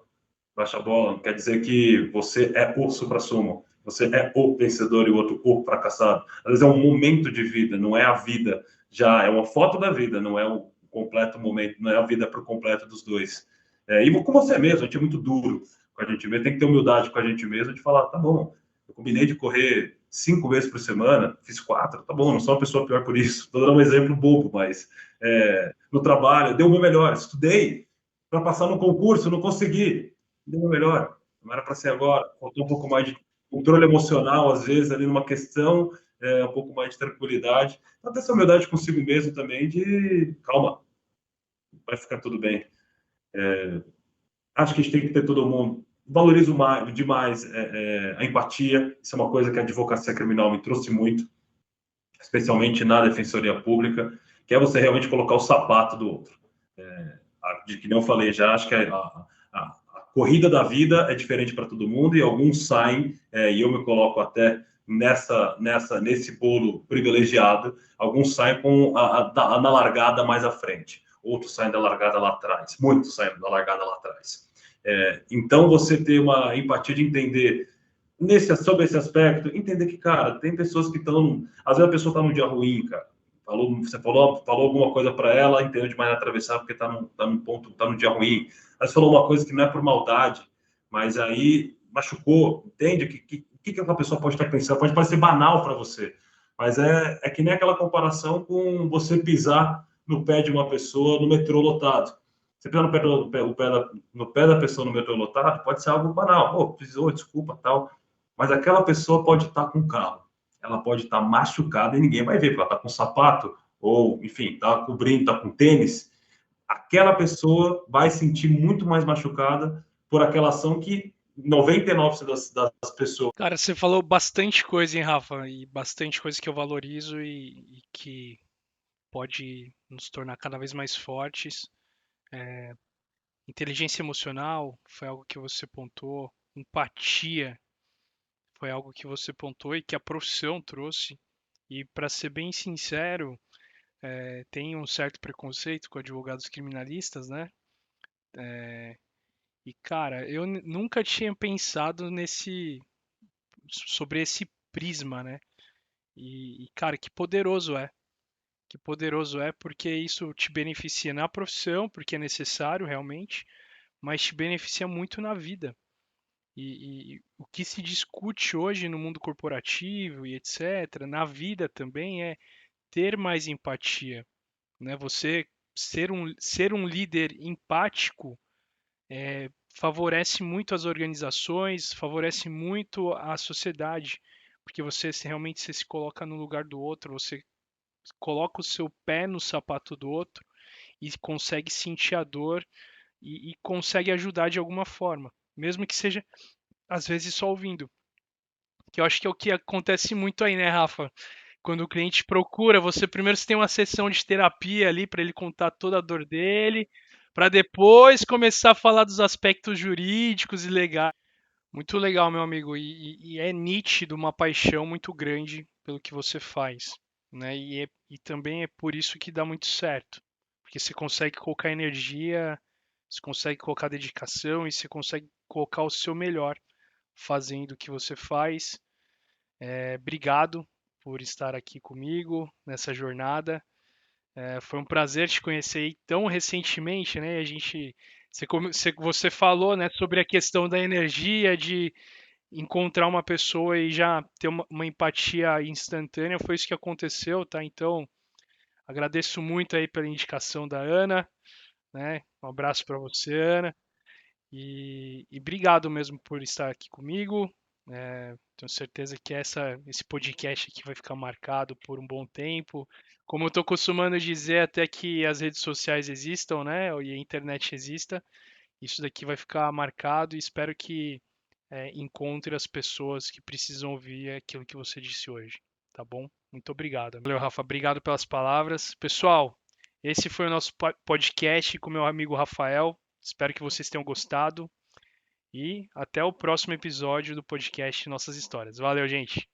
Baixa a bola não quer dizer que você é o supra-sumo. Você é o vencedor e o outro o fracassado. Às vezes é um momento de vida, não é a vida. Já é uma foto da vida, não é o completo momento, não é a vida por completo dos dois. E com você mesmo, a gente é muito duro com a gente mesmo, tem que ter humildade com a gente mesmo de falar, tá bom, eu combinei de correr 5 vezes por semana, fiz 4, tá bom, não sou uma pessoa pior por isso. Estou dando um exemplo bobo, mas no trabalho, dei o meu melhor, estudei para passar no concurso, não consegui, dei o meu melhor, não era para ser agora, faltou um pouco mais de controle emocional, às vezes, ali numa questão, um pouco mais de tranquilidade, então ter essa humildade consigo mesmo também de, calma, vai ficar tudo bem. Acho que a gente tem que ter todo mundo. Valorizo demais a empatia. Isso é uma coisa que a advocacia criminal me trouxe muito, especialmente na defensoria pública, que é você realmente colocar o sapato do outro. De que nem eu falei já, acho que a corrida da vida é diferente para todo mundo e alguns saem, e eu me coloco até nesse bolo privilegiado, alguns saem na largada mais à frente, outros saem da largada lá atrás, muitos saem da largada lá atrás. Então, você ter uma empatia de entender sobre esse aspecto, entender que, cara, tem pessoas que estão. Às vezes a pessoa está num dia ruim, cara. Você falou alguma coisa para ela, entendeu de maneira atravessar porque está num ponto, está num dia ruim. Mas falou uma coisa que não é por maldade, mas aí machucou, entende? O que aquela pessoa pode estar pensando? Pode parecer banal para você, mas é que nem aquela comparação com você pisar no pé de uma pessoa no metrô lotado. Você pisar no pé da pessoa no metrô lotado, pode ser algo banal. Pô, precisou, desculpa, tal. Mas aquela pessoa pode estar com o carro. ela pode estar machucada e ninguém vai ver, porque ela está com sapato, ou, enfim, está cobrindo, está com tênis. Aquela pessoa vai sentir muito mais machucada por aquela ação que 99% das pessoas. Cara, você falou bastante coisa, hein, Rafa? E bastante coisa que eu valorizo e que pode nos tornar cada vez mais fortes. Inteligência emocional foi algo que você pontuou. Empatia foi algo que você pontuou e que a profissão trouxe. E para ser bem sincero, tem um certo preconceito com advogados criminalistas, né? E cara, eu nunca tinha pensado sobre esse prisma, né? Cara, que poderoso é. Que poderoso é porque isso te beneficia na profissão, porque é necessário realmente, mas te beneficia muito na vida. E o que se discute hoje no mundo corporativo e etc., na vida também é ter mais empatia, né? Você ser um líder empático favorece muito as organizações, favorece muito a sociedade, porque realmente você se coloca no lugar do outro, você coloca o seu pé no sapato do outro e consegue sentir a dor e consegue ajudar de alguma forma, mesmo que seja às vezes só ouvindo. Que eu acho que é o que acontece muito aí, né, Rafa? Quando o cliente procura, você tem uma sessão de terapia ali para ele contar toda a dor dele, para depois começar a falar dos aspectos jurídicos e legais. Muito legal, meu amigo, e é nítido uma paixão muito grande pelo que você faz, né? E também é por isso que dá muito certo, porque você consegue colocar energia, você consegue colocar dedicação e você consegue colocar o seu melhor fazendo o que você faz. Obrigado por estar aqui comigo nessa jornada. Foi um prazer te conhecer tão recentemente, né? Você falou, né, sobre a questão da energia, de encontrar uma pessoa e já ter uma empatia instantânea. Foi isso que aconteceu, tá? Então, agradeço muito aí pela indicação da Ana, né? Um abraço para você, Ana. E obrigado mesmo por estar aqui comigo. Tenho certeza que esse podcast aqui vai ficar marcado por um bom tempo. Como eu estou costumando dizer, até que as redes sociais existam, né? E a internet exista, isso daqui vai ficar marcado e espero que encontre as pessoas que precisam ouvir aquilo que você disse hoje. Tá bom? Muito obrigado. Valeu, Rafa. Obrigado pelas palavras. Pessoal, esse foi o nosso podcast com meu amigo Rafael. Espero que vocês tenham gostado. E até o próximo episódio do podcast Nossas Histórias. Valeu, gente!